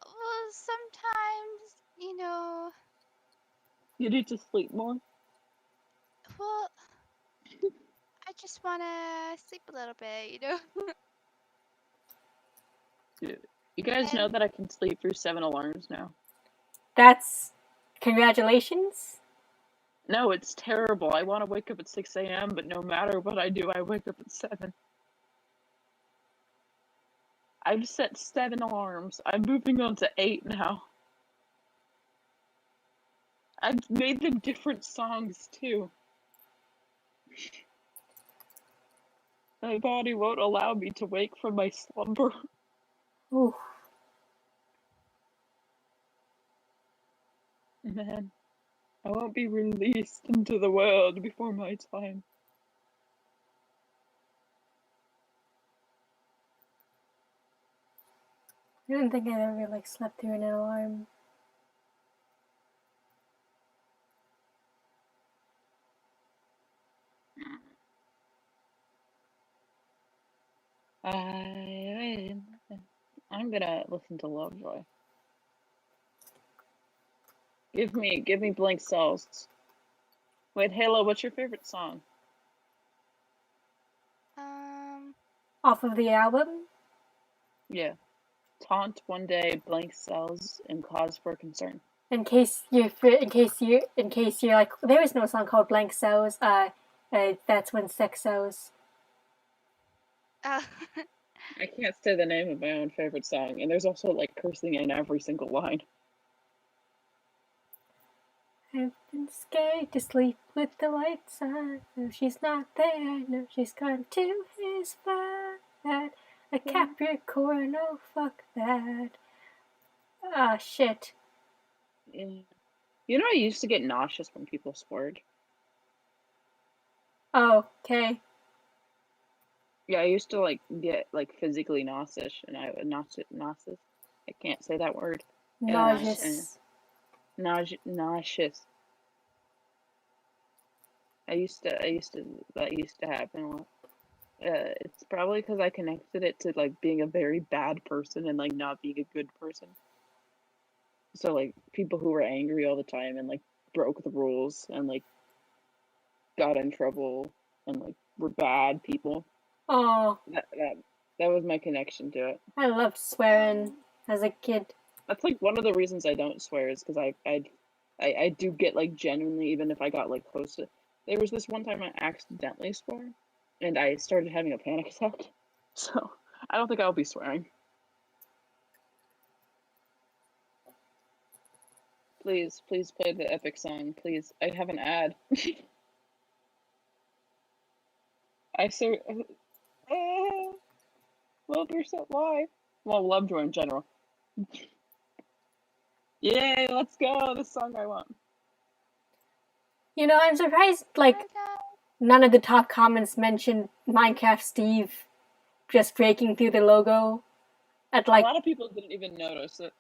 Speaker 3: Well, sometimes,
Speaker 2: You need to sleep more.
Speaker 3: well, I just want to sleep a little bit,
Speaker 2: Dude, you guys know
Speaker 3: And
Speaker 2: that I can sleep through 7 alarms now?
Speaker 1: That's congratulations.
Speaker 2: No, it's terrible. I want to wake up at 6 a.m., but no matter what I do, I wake up at 7. I've set 7 alarms. I'm moving on to 8 now. I've made them different songs too. My body won't allow me to wake from my slumber.
Speaker 1: Ooh.
Speaker 2: Man, I won't be released into the world before my time.
Speaker 1: I don't think I've ever slept through an alarm.
Speaker 2: I'm gonna listen to Lovejoy. Give me blank cells. Wait, Halo, what's your favorite song?
Speaker 1: Off of the album?
Speaker 2: Yeah. Taunt, One Day, Blank Cells, and Cause for Concern.
Speaker 1: In case you're like, there is no song called Blank Cells. That's when sex sells.
Speaker 3: uh,
Speaker 2: I can't say the name of my own favorite song, and there's also cursing in every single line.
Speaker 1: I've been scared to sleep with the lights on. No, she's not there. No, she's gone to his flat. A Capricorn, oh fuck that. Ah, shit.
Speaker 2: Yeah. You know, I used to get nauseous when people sweared.
Speaker 1: Oh, okay.
Speaker 2: Yeah, I used to get physically nauseous, and I would nauseous. I can't say that word.
Speaker 1: Nauseous.
Speaker 2: Nauseous. That used to happen a lot. It's probably because I connected it to being a very bad person and not being a good person. So people who were angry all the time and broke the rules and like got in trouble and like were bad people.
Speaker 1: Oh,
Speaker 2: That was my connection to it.
Speaker 1: I loved swearing as a kid.
Speaker 2: That's like one of the reasons I don't swear is because I do get like genuinely, even if I got like close to. There was this one time I accidentally swore, and I started having a panic attack. So I don't think I'll be swearing. Please, please play the epic song. Please, I have an ad. I ser. Lovejoy live. Well, Lovejoy in general. Yay, let's go. This song I want.
Speaker 1: You know, I'm surprised, like, none of the top comments mentioned Minecraft Steve just breaking through the logo at, like...
Speaker 2: A lot of people didn't even notice it.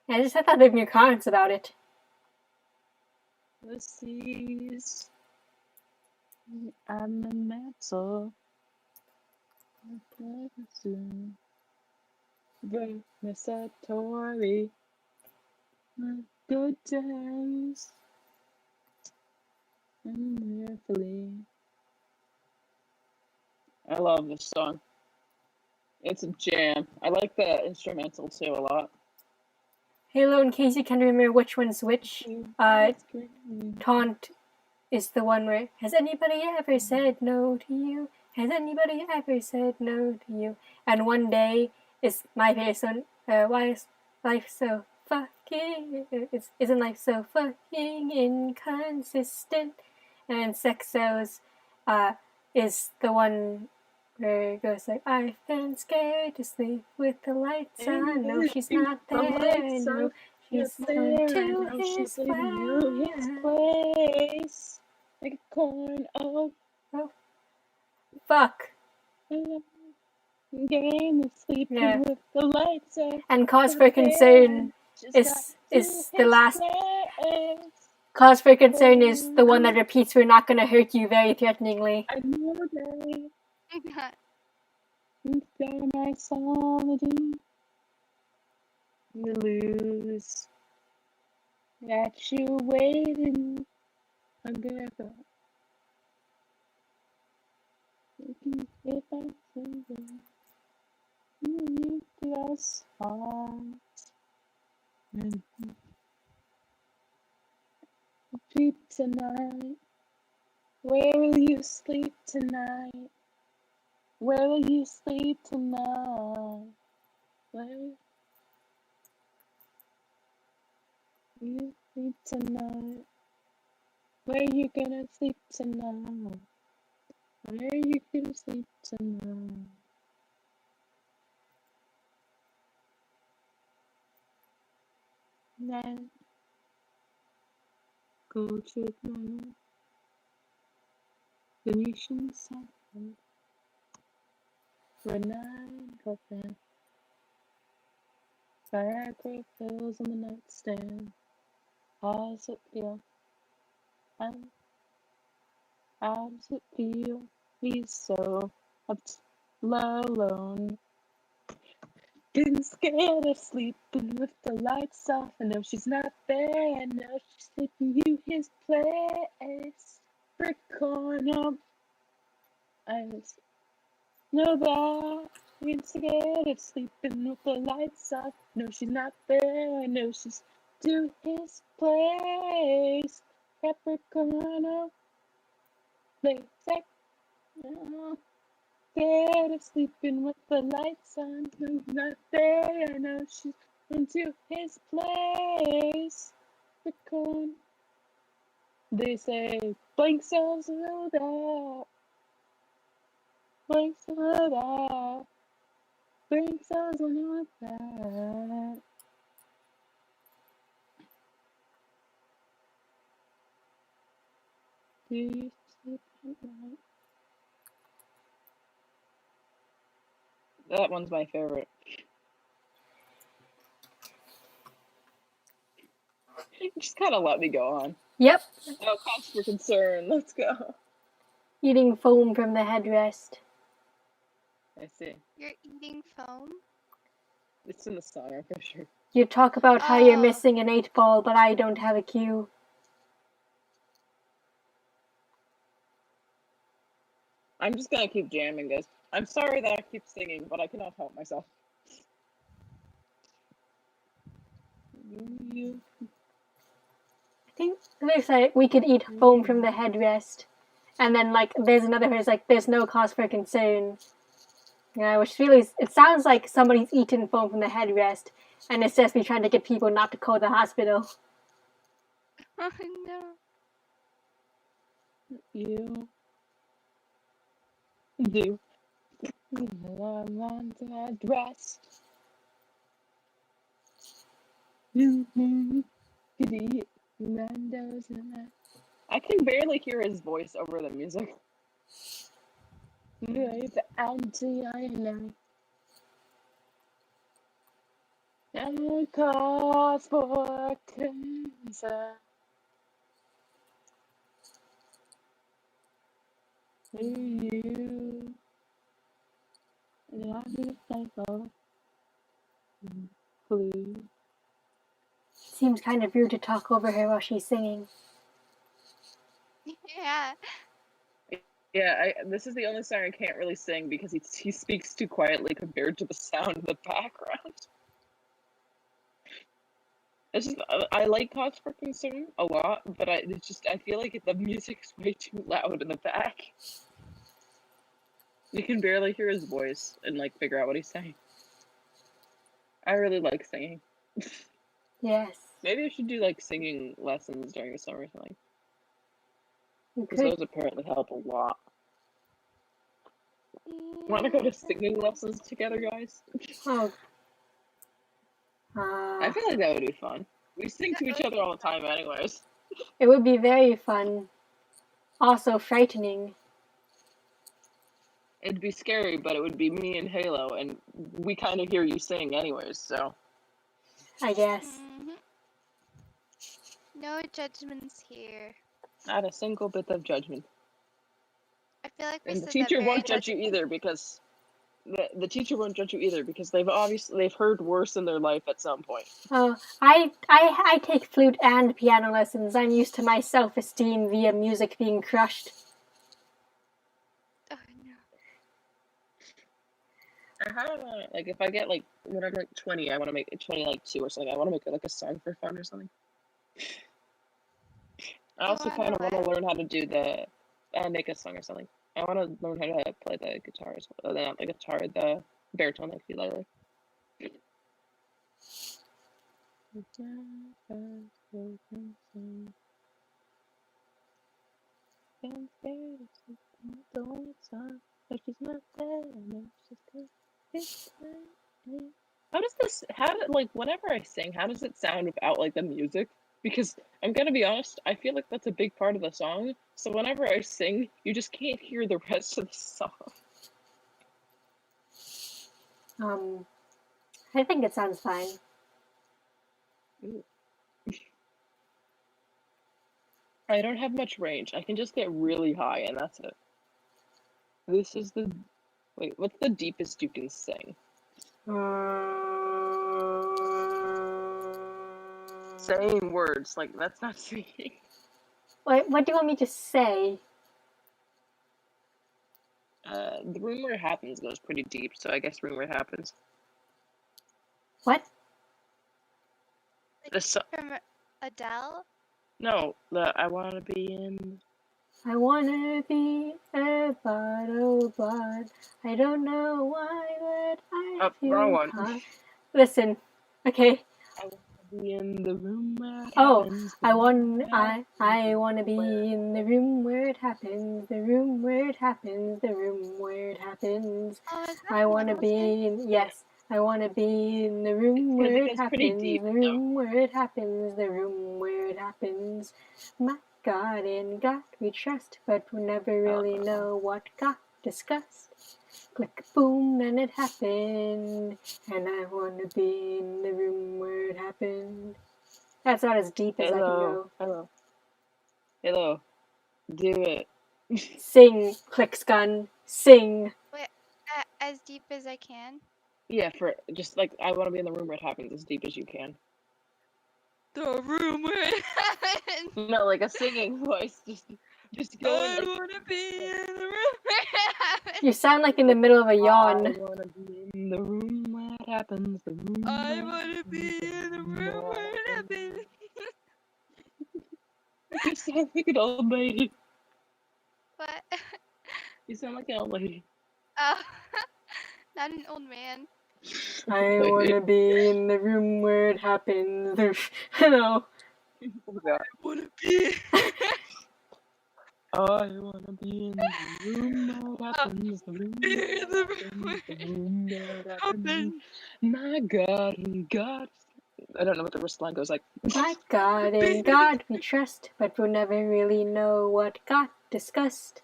Speaker 1: I thought there'd be comments about it.
Speaker 2: The seas and the metal. Vermisatori. Good days. And carefully. I love this song. It's a jam. I like the instrumental too a lot.
Speaker 1: Halo, in case you can remember which one's which, Taunt is the one where, has anybody ever said no to you? Has anybody ever said no to you? And one day is my favorite song, why is life so fucking, isn't life so fucking inconsistent? And Sexos is the one where it goes like, I've been scared to sleep with the lights on. No, she's not there. No, she's into his
Speaker 2: place. Like a corn. Oh,
Speaker 1: fuck.
Speaker 2: Game of sleeping with the lights on.
Speaker 1: And cause for concern is the last. Cause for concern is the one that repeats, we're not gonna hurt you, very threateningly.
Speaker 2: I know that. Instead my solitude, you lose. That you waiting, a girl. If I say that, you just heart. Sleep tonight. Where will you sleep tonight? Where will you sleep tonight? Where will you sleep tonight? Where you gonna sleep tonight? Where you gonna sleep tonight? Night. Gold ship night. Venetian sunlight. Renine coffin. Viagra pills on the nightstand. How's it feel? How's it feel? He's so alone. Getting scared of sleeping with the lights off. I know she's not there. I know she's taking you his place. Brick corner. I just know that. Getting scared of sleeping with the lights off. No, she's not there. I know she's to his place. Capricorn. Scared of sleeping with the lights on. No, not there. I know she's into his place. Capricorn. They say blank cells will die. Blank cells will die. Blank cells will not die. Do you sleep at night? That one's my favorite. Just kind of let me go on.
Speaker 1: Yep.
Speaker 2: No cause for concern. Let's go.
Speaker 1: Eating foam from the headrest.
Speaker 2: I see.
Speaker 3: You're eating foam?
Speaker 2: It's in the song, I'm pretty sure.
Speaker 1: You talk about how you're
Speaker 3: Oh,
Speaker 1: missing an 8-ball, but I don't have a cue.
Speaker 2: I'm just gonna keep jamming, guys. I'm sorry that I keep singing, but I cannot help myself.
Speaker 1: I think there's like we could eat foam from the headrest, and then like there's another who's like there's no cause for concern. Yeah, which really it sounds like somebody's eaten foam from the headrest, and it's just me trying to get people not to call the hospital.
Speaker 3: oh no.
Speaker 2: You do. I want to rest. I can barely hear his voice over the music. The anti-iron. And cause for cancer. You. And I be thankful. Please.
Speaker 1: Seems kind of rude to talk over her while she's singing.
Speaker 3: Yeah.
Speaker 2: Yeah, this is the only song I can't really sing because he speaks too quietly compared to the sound in the background. It's just I like Cause for Concern a lot, but I feel like the music's way too loud in the back. You can barely hear his voice and like figure out what he's saying. I really like singing.
Speaker 1: Yes.
Speaker 2: Maybe I should do like singing lessons during the summer or something.
Speaker 1: You
Speaker 2: Because
Speaker 1: could.
Speaker 2: those apparently help a lot. Want to go to singing lessons together, guys?
Speaker 1: Oh.
Speaker 2: I feel like that would be fun. We sing to each other all the time, anyways.
Speaker 1: It would be very fun. Also frightening.
Speaker 2: It'd be scary, but it would be me and Halo, and we kind of hear you sing, anyways. So
Speaker 1: I guess.
Speaker 3: Mhm. No judgments here.
Speaker 2: not a single bit of judgment.
Speaker 3: I feel like we
Speaker 2: And the
Speaker 3: said that
Speaker 2: teacher
Speaker 3: very
Speaker 2: won't judge you either because the teacher won't judge you either because they've heard worse in their life at some point.
Speaker 1: Oh, I take flute and piano lessons. I'm used to my self-esteem via music being crushed.
Speaker 3: Oh no.
Speaker 2: I kind of like if I get like when I'm like 20, I want to make it 20 like 2 or something. I want to make it like a song for fun or something. I also kind of want to learn how to do the make a song or something. I want to learn how to play the guitar as well. Not the guitar, the baritone like ukulele. Like whenever I sing, how does it sound without like the music? Because I'm gonna be honest, I feel like that's a big part of the song. So whenever I sing, you just can't hear the rest of the song.
Speaker 1: I think it sounds fine.
Speaker 2: I don't have much range. I can just get really high and that's it. This is the wait, what's the deepest you can sing? Saying words, like that's not singing.
Speaker 1: What do you want me to say?
Speaker 2: The Room Where It Happens goes pretty deep, so I guess Room Where It Happens.
Speaker 1: What?
Speaker 3: Like from Adele?
Speaker 2: No, the I Wanna Be In.
Speaker 1: I wanna be a bottle blonde. I don't know why, but I feel
Speaker 2: wrong one.
Speaker 1: hot. Listen, okay.
Speaker 2: I wanna be in the room where it
Speaker 1: Oh,
Speaker 2: happens.
Speaker 1: I wanna be in the room where it happens, the room where it happens, the room where it happens.
Speaker 3: Oh, is that
Speaker 1: I wanna
Speaker 3: Littleton?
Speaker 1: be in, yes, I wanna be in the room where it happens, the room where it happens, the room where it happens. My God, in God we trust, but we never really know what got discussed. Click boom, and it happened, and I wanna be in the room where it happened. That's not as deep as I can go.
Speaker 2: Hello. Do it.
Speaker 1: Sing, Clicksgun, sing.
Speaker 3: Wait, as deep as I can?
Speaker 2: Yeah, for just like I want to be in the room where it happens as deep as you can.
Speaker 3: The room where it happens.
Speaker 2: No, like a singing voice. Just go in.
Speaker 3: I
Speaker 2: Like,
Speaker 3: wanna be in the room where it happens.
Speaker 1: You sound like in the middle of a
Speaker 2: I
Speaker 1: yawn.
Speaker 2: wanna be in the room where it happens. The room.
Speaker 3: I wanna be in the room where it happens.
Speaker 2: You sound like an old lady.
Speaker 3: What?
Speaker 2: You sound like an old lady.
Speaker 3: Oh, not an old man.
Speaker 1: I wanna be in the room where it happens. I know.
Speaker 2: I
Speaker 3: Wanna be.
Speaker 2: wanna be in the room where it happens. The room
Speaker 3: Be
Speaker 2: where
Speaker 3: in
Speaker 2: it
Speaker 3: the room
Speaker 2: happens. The room where it happens.
Speaker 3: happens.
Speaker 2: My God. I don't know what the rest of the line goes like.
Speaker 1: My God, in God we trust, but we'll never really know what got discussed.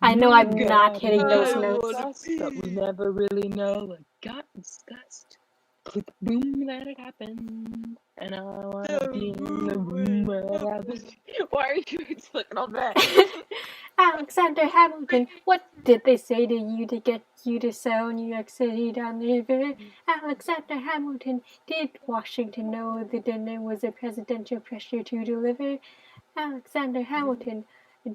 Speaker 1: I know
Speaker 2: My
Speaker 1: I'm not
Speaker 2: God,
Speaker 1: hitting those
Speaker 3: I
Speaker 1: notes.
Speaker 3: wanna
Speaker 2: but we
Speaker 3: be.
Speaker 2: never really know what got discussed. Click boom, let it happen. And I wanna be in the room where it happens. Why are you like an old man?
Speaker 1: Alexander Hamilton, what did they say to you to get you to sell New York City down the river? Alexander Hamilton, did Washington know the dinner was a presidential pressure to deliver? Alexander Hamilton,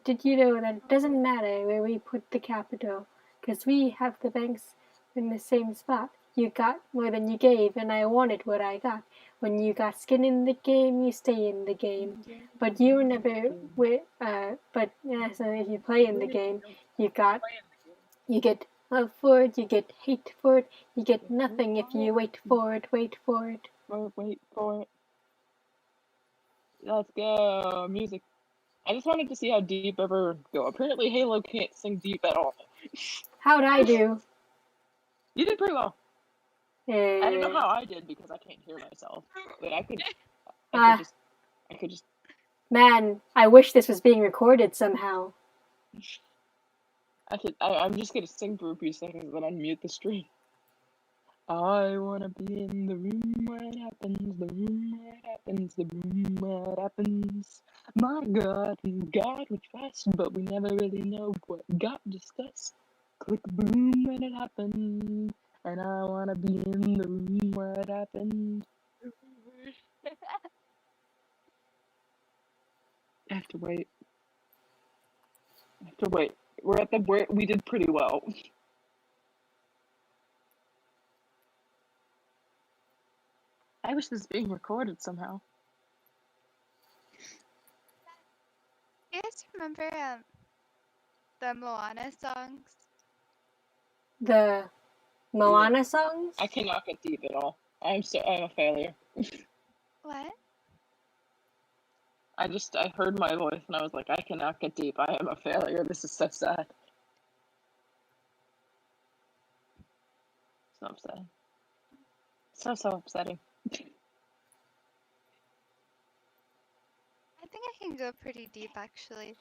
Speaker 1: did you know that it doesn't matter where we put the capital, 'cause we have the banks in the same spot? You got more than you gave, and I wanted what I got. When you got skin in the game, you stay in the game. But you never so if you play in the game, you get love for it, you get hate for it, you get nothing if you wait for it.
Speaker 2: Wait for it. Let's go. Music. I just wanted to see how deep ever would go. Apparently Halo can't sing deep at all.
Speaker 1: How'd I do?
Speaker 2: You did pretty well. I don't know
Speaker 1: Uh,
Speaker 2: how I did because I can't hear myself. But I could
Speaker 1: Ah,
Speaker 2: just
Speaker 1: man, I wish this was being recorded somehow.
Speaker 2: I'm just gonna sing for a few seconds then unmute the stream. I wanna be in the room where it happens, the room where it happens, the room where it happens. My God, in God we trust, but we never really know what got discussed. Click boom when it happened, and I wanna be in the room where it happened. I have to wait. We're at the we did pretty well. I wish this was being recorded somehow.
Speaker 3: You guys remember the Moana songs?
Speaker 1: The Moana songs?
Speaker 2: I cannot get deep at all. I'm a failure.
Speaker 3: What?
Speaker 2: I heard my voice and I was like, I cannot get deep. I am a failure. This is so sad. So upsetting. So upsetting.
Speaker 3: I think I can go pretty deep actually.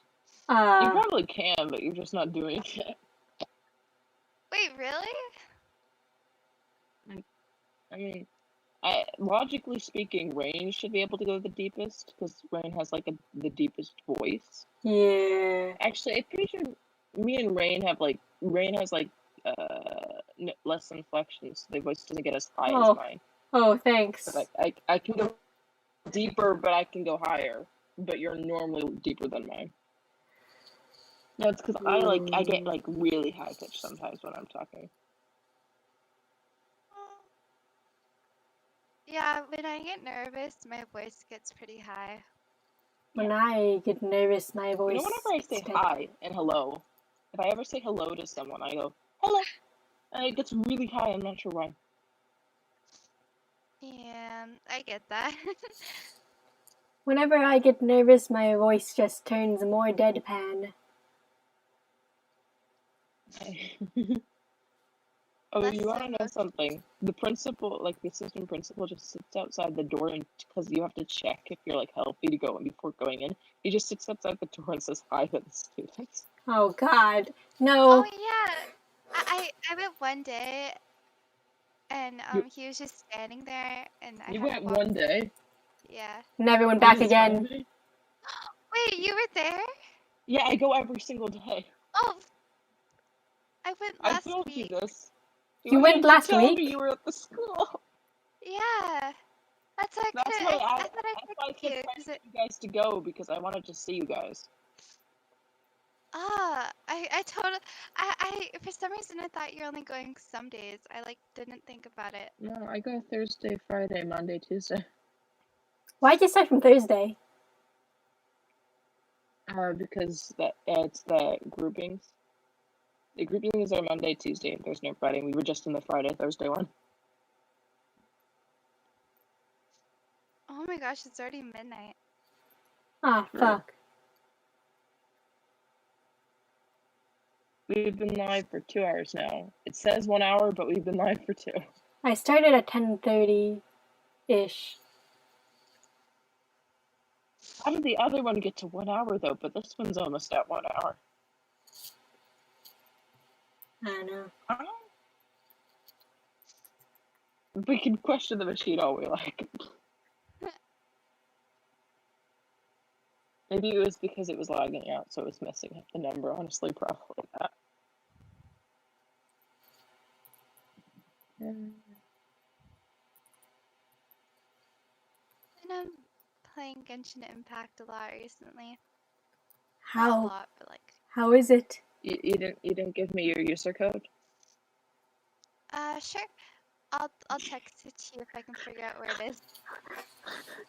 Speaker 2: You probably can, but you're just not doing it.
Speaker 3: Wait, really?
Speaker 2: I mean, logically speaking, Rain should be able to go the deepest because Rain has like the deepest voice.
Speaker 1: Yeah.
Speaker 2: Actually, I'm pretty sure me and Rain has like less inflections, so their voice doesn't get as high as mine.
Speaker 1: Oh, thanks.
Speaker 2: But I can go deeper, but I can go higher. But you're normally deeper than mine. No, it's because I get like really high pitched sometimes when I'm talking.
Speaker 3: Yeah, when I get nervous, my voice gets pretty high.
Speaker 1: When I get nervous, my voice.
Speaker 2: You know, whenever I say hi and hello, if I ever say hello to someone, I go hello, and it gets really high. I'm not sure why.
Speaker 3: Yeah, I get that.
Speaker 1: Whenever I get nervous, my voice just turns more deadpan.
Speaker 2: Oh,
Speaker 3: Less
Speaker 2: you want to know
Speaker 3: emotion.
Speaker 2: something? The principal, like the assistant principal, just sits outside the door, and because you have to check if you're like healthy to go in before going in, he just sits outside the door and says hi to the students.
Speaker 1: Oh God, no.
Speaker 3: Oh yeah, I went one day, and he was just standing there, and I
Speaker 2: You
Speaker 3: had
Speaker 2: went
Speaker 3: to walk.
Speaker 2: one day.
Speaker 3: Yeah.
Speaker 1: And everyone back again.
Speaker 3: Wait, you were there?
Speaker 2: Yeah, I go every single day.
Speaker 3: Oh, I went
Speaker 2: I
Speaker 3: last
Speaker 2: told you
Speaker 3: week.
Speaker 2: this.
Speaker 1: You
Speaker 2: Why
Speaker 1: went
Speaker 2: didn't
Speaker 1: last
Speaker 2: you tell me
Speaker 1: week?
Speaker 2: you were at the school?
Speaker 3: Yeah. That's why I
Speaker 2: That's
Speaker 3: couldn't.
Speaker 2: why
Speaker 3: I
Speaker 2: I
Speaker 3: thought I
Speaker 2: that's why I
Speaker 3: texted
Speaker 2: kept
Speaker 3: you
Speaker 2: pressing you guys to go because I wanted to see you guys.
Speaker 3: I totally. I for some reason I thought you're only going some days. I like didn't think about it.
Speaker 2: No, I go Thursday, Friday, Monday, Tuesday.
Speaker 1: Why'd you start from Thursday?
Speaker 2: Because it's the groupings. The groupings are Monday, Tuesday, and Thursday and Friday. And we were just in the Friday, Thursday one.
Speaker 3: Oh my gosh, it's already midnight.
Speaker 1: Ah,
Speaker 2: True.
Speaker 1: fuck.
Speaker 2: We've been live for 2 hours now. It says 1 hour, but we've been live for 2.
Speaker 1: I started at 10:30-ish.
Speaker 2: How did the other one get to 1 hour though? But this one's almost at 1 hour.
Speaker 1: I don't know.
Speaker 2: We can question the machine all we like. Maybe it was because it was lagging out, so it was messing up the number. Honestly, probably not.
Speaker 3: And I'm playing Genshin Impact a lot recently. Not a
Speaker 1: How?
Speaker 3: lot, but like.
Speaker 1: How is it?
Speaker 2: You didn't give me your user code?
Speaker 3: Sure. I'll text it to you if I can figure out where it is.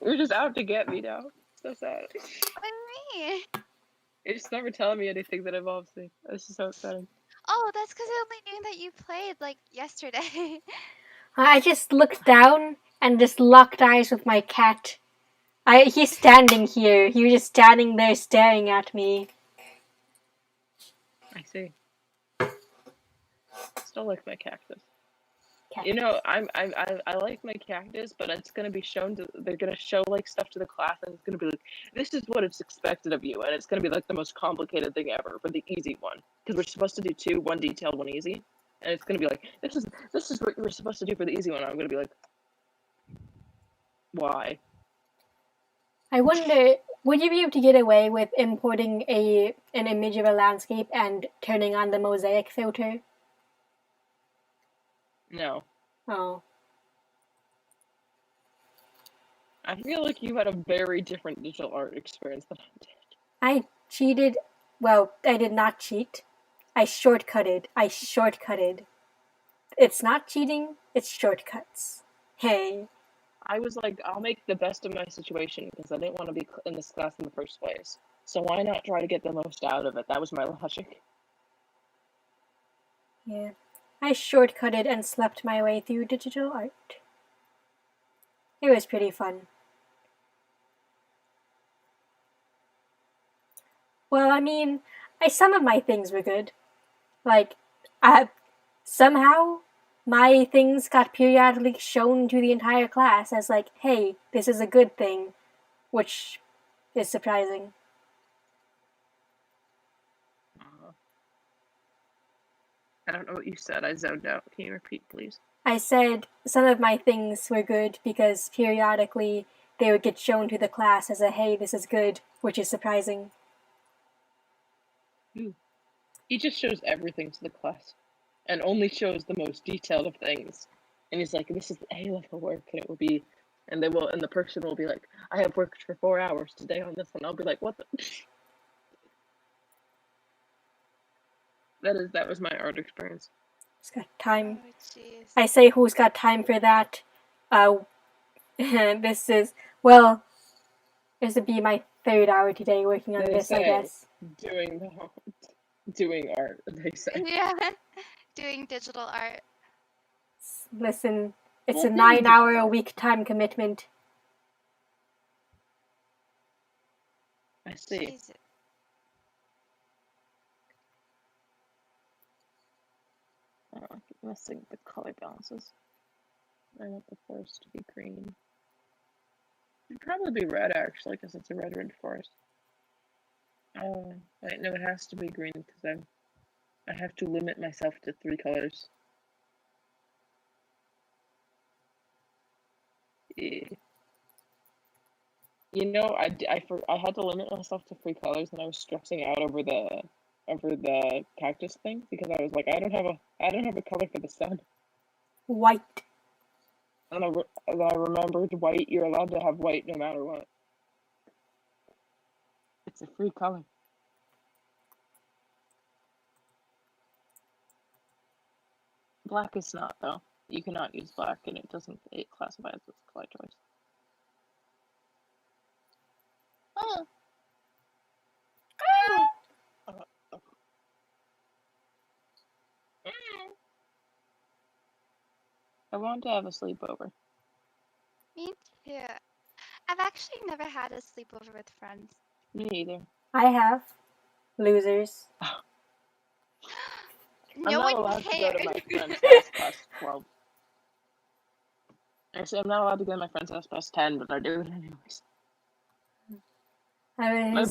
Speaker 2: You're just out to get me now. So sad.
Speaker 3: What do you mean?
Speaker 2: You're just never telling me anything that involves me. This is so upsetting.
Speaker 3: Oh, that's because I only knew that you played like yesterday.
Speaker 1: I just looked down and just locked eyes with my cat. He's standing here. He was just standing there staring at me.
Speaker 2: I see. Still like my cactus.
Speaker 1: Cat.
Speaker 2: You know, I like my cactus, but it's gonna be shown to. They're gonna show like stuff to the class, and it's gonna be like, this is what it's expected of you, and it's gonna be like the most complicated thing ever for the easy one, because we're supposed to do two, one detailed, one easy, and it's gonna be like, this is what you were supposed to do for the easy one. I'm gonna be like, why?
Speaker 1: I wonder, would you be able to get away with importing an image of a landscape and turning on the mosaic filter?
Speaker 2: No.
Speaker 1: Oh.
Speaker 2: I feel like you had a very different digital art experience than I did.
Speaker 1: I cheated. Well, I did not cheat. I shortcutted. It's not cheating, it's shortcuts. Hey.
Speaker 2: I was like, I'll make the best of my situation because I didn't want to be in this class in the first place. So why not try to get the most out of it? That was my logic.
Speaker 1: Yeah. I shortcutted and slept my way through digital art. It was pretty fun. Well, I mean, some of my things were good. Like, somehow my things got periodically shown to the entire class as like, hey, this is a good thing, which is surprising.
Speaker 2: I don't know what you said. I zoned out. Can you repeat, please?
Speaker 1: I said some of my things were good because periodically they would get shown to the class as a, hey, this is good, which is surprising.
Speaker 2: He just shows everything to the class and only shows the most detailed of things. And he's like, this is A-level work, and it will be, and the person will be like, I have worked for 4 hours today on this one. I'll be like, what the? That was my art experience.
Speaker 1: Who's got time?
Speaker 3: Oh, jeez.
Speaker 1: I say, who's got time for that? This would be my 3rd hour today working on this, I guess.
Speaker 2: Doing art, they say.
Speaker 3: Yeah. Doing digital art.
Speaker 1: Listen, it's a 9-hour-a-week time commitment.
Speaker 2: I see.
Speaker 3: Jeez.
Speaker 2: I keep messing with color balances. I want the forest to be green. It'd probably be red, actually, because it's a red forest. Oh, wait, no, it has to be green, because I have to limit myself to 3 colors. Yeah. You know, I had to limit myself to 3 colors, and I was stressing out over the cactus thing because I was like, I don't have a color for the sun.
Speaker 1: White.
Speaker 2: And I remembered white. You're allowed to have white no matter what. It's a free color. Black is not, though. You cannot use black, and it classifies as a color choice. Oh. I want to have a sleepover.
Speaker 3: Me too. I've actually never had a sleepover with friends.
Speaker 2: Me either.
Speaker 1: I have. Losers.
Speaker 2: I'm
Speaker 3: No
Speaker 2: not
Speaker 3: one
Speaker 2: allowed to go
Speaker 3: cared.
Speaker 2: to my friend's house past 12. Actually, I'm not allowed to go to my friend's house past 10, but I do it anyways.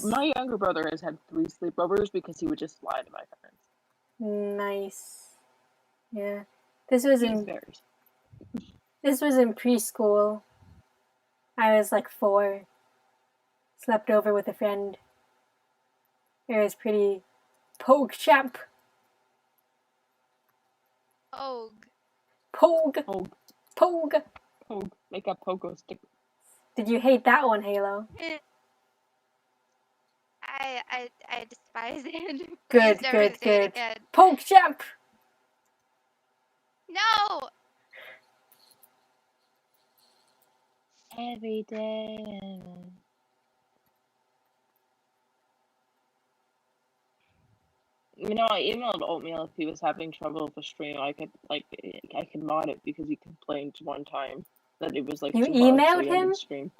Speaker 2: My younger brother has had 3 sleepovers because he would just lie to my parents.
Speaker 1: Nice. Yeah. This was
Speaker 2: He's
Speaker 1: in
Speaker 2: very.
Speaker 1: preschool. I was like 4. Slept over with a friend. It was pretty pogue champ.
Speaker 3: Pogue.
Speaker 1: Pogue.
Speaker 2: Pogue.
Speaker 1: Pogue.
Speaker 2: Pogue. Make a pogo stick.
Speaker 1: Did you hate that one, Halo?
Speaker 3: I despise it.
Speaker 1: Good,
Speaker 3: Please never
Speaker 1: good,
Speaker 3: say it
Speaker 1: good.
Speaker 3: again.
Speaker 1: Pogue champ.
Speaker 3: No!
Speaker 2: Every day. You know, I emailed Oatmeal if he was having trouble with the stream. I could mod it because he complained one time that it was like
Speaker 1: You
Speaker 2: too hard, so
Speaker 1: emailed
Speaker 2: he
Speaker 1: him?
Speaker 2: ended stream.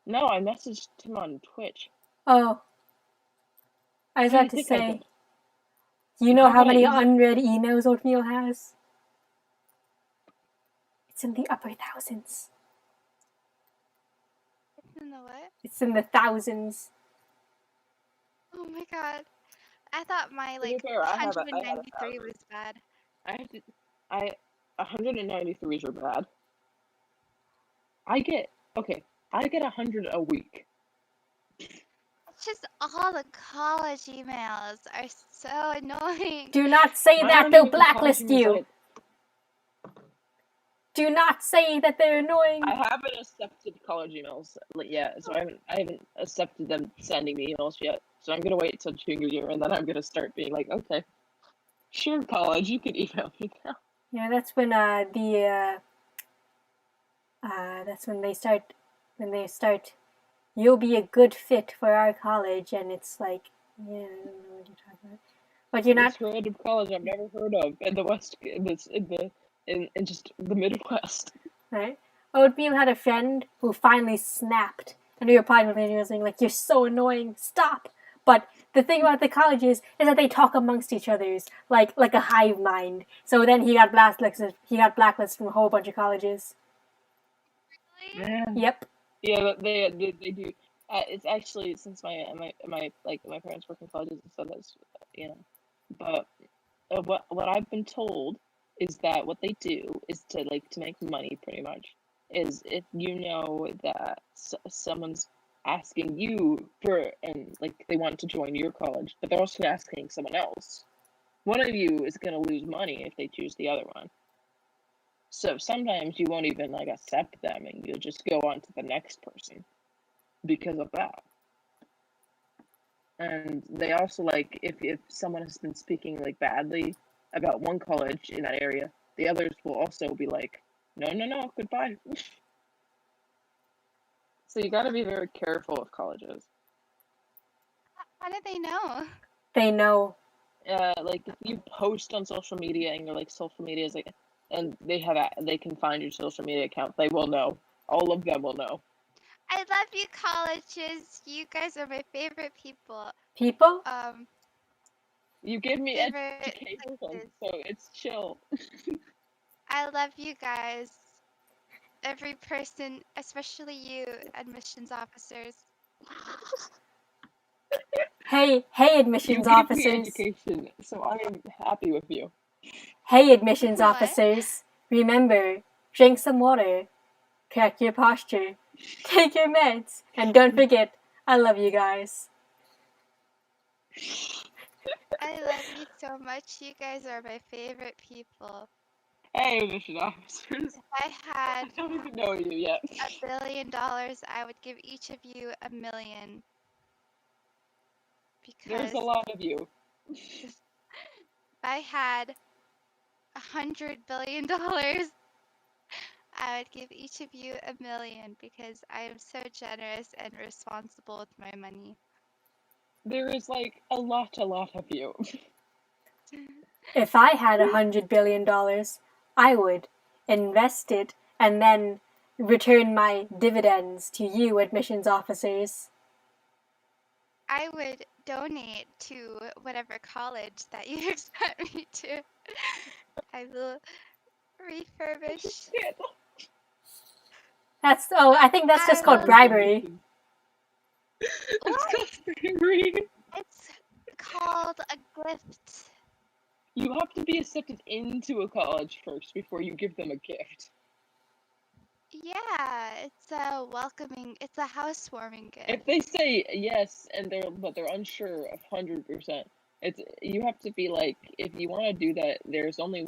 Speaker 2: No, I messaged him on Twitch.
Speaker 1: Oh. I was
Speaker 2: What do
Speaker 1: about
Speaker 2: you
Speaker 1: to
Speaker 2: think I
Speaker 1: say.
Speaker 2: did?
Speaker 1: You know how
Speaker 2: about
Speaker 1: many
Speaker 2: I email-
Speaker 1: unread emails Oatmeal has? It's in the upper thousands.
Speaker 3: It's in the what?
Speaker 1: It's in the thousands.
Speaker 3: Oh my god. I thought my
Speaker 2: To be
Speaker 3: like
Speaker 2: fair, I had
Speaker 3: 193 was bad.
Speaker 2: 193s are bad. I get 100 a week.
Speaker 3: It's just all the college emails are so annoying.
Speaker 1: Do not say
Speaker 2: Mine
Speaker 1: that,
Speaker 2: aren't
Speaker 1: they'll
Speaker 2: even college
Speaker 1: blacklist
Speaker 2: emails.
Speaker 1: you. Do not say that they're annoying.
Speaker 2: I haven't accepted college emails yet, so I haven't accepted them sending me emails yet. So I'm gonna wait till junior year, and then I'm gonna start being like, okay, sure, college, you can email me now.
Speaker 1: Yeah, that's when that's when they start you'll be a good fit for our college, and it's like, yeah, I don't know what you're talking about. But you're not.
Speaker 2: This random college I've never heard of in the West, in just the Midwest.
Speaker 1: Right? Oatmeal had a friend who finally snapped, and he replied with videos saying like, "You're so annoying, stop." But the thing about the colleges is that they talk amongst each other's like a hive mind. So then he got blacklisted. From a whole bunch of colleges.
Speaker 3: Really?
Speaker 2: Man.
Speaker 1: Yep.
Speaker 2: Yeah, they do. It's actually since my parents work in colleges, so that's But what I've been told is that what they do is to make money pretty much is if you know that someone's asking you for and they want to join your college, but they're also asking someone else. One of you is gonna lose money if they choose the other one. So sometimes you won't even accept them, and you'll just go on to the next person because of that. And they also if someone has been speaking badly about one college in that area, the others will also be like, no, goodbye. So you gotta be very careful with colleges.
Speaker 3: How did they know?
Speaker 1: They know.
Speaker 2: If you post on social media and your social media is and they can find your social media account, they will know. All of them will know.
Speaker 3: I love you, colleges. You guys are my favorite people.
Speaker 1: People?
Speaker 2: You give me
Speaker 3: Favorite
Speaker 2: education,
Speaker 3: places.
Speaker 2: so it's chill.
Speaker 3: I love you guys. Every person, especially you, admissions officers.
Speaker 1: Hey,
Speaker 2: You
Speaker 1: admissions
Speaker 2: give me
Speaker 1: officers.
Speaker 2: education, so I am happy with you.
Speaker 1: Hey, admissions
Speaker 3: What?
Speaker 1: officers. Remember, drink some water, correct your posture, take your meds, and don't forget, I love you guys.
Speaker 3: I love you so much. You guys are my favorite people.
Speaker 2: Hey, admission officers.
Speaker 3: If I had
Speaker 2: I don't even know you yet.
Speaker 3: $1 billion, I would give each of you $1 million.
Speaker 2: There's
Speaker 3: Because
Speaker 2: a lot of you.
Speaker 3: if I had $100 billion, I would give each of you $1 million because I am so generous and responsible with my money.
Speaker 2: There is like a lot of you.
Speaker 1: If I had $100 billion, I would invest it and then return my dividends to you, admissions officers.
Speaker 3: I would donate to whatever college that you expect me to. I will refurbish.
Speaker 1: I think that's just
Speaker 3: I
Speaker 1: called
Speaker 3: will.
Speaker 1: bribery.
Speaker 2: It's
Speaker 3: What?
Speaker 2: called bribery.
Speaker 3: It's called a gift.
Speaker 2: You have to be accepted into a college first before you give them a gift.
Speaker 3: Yeah, it's a welcoming. It's a housewarming gift.
Speaker 2: If they say yes and they're unsure of 100%, you have to be like, if you want to do that, there's only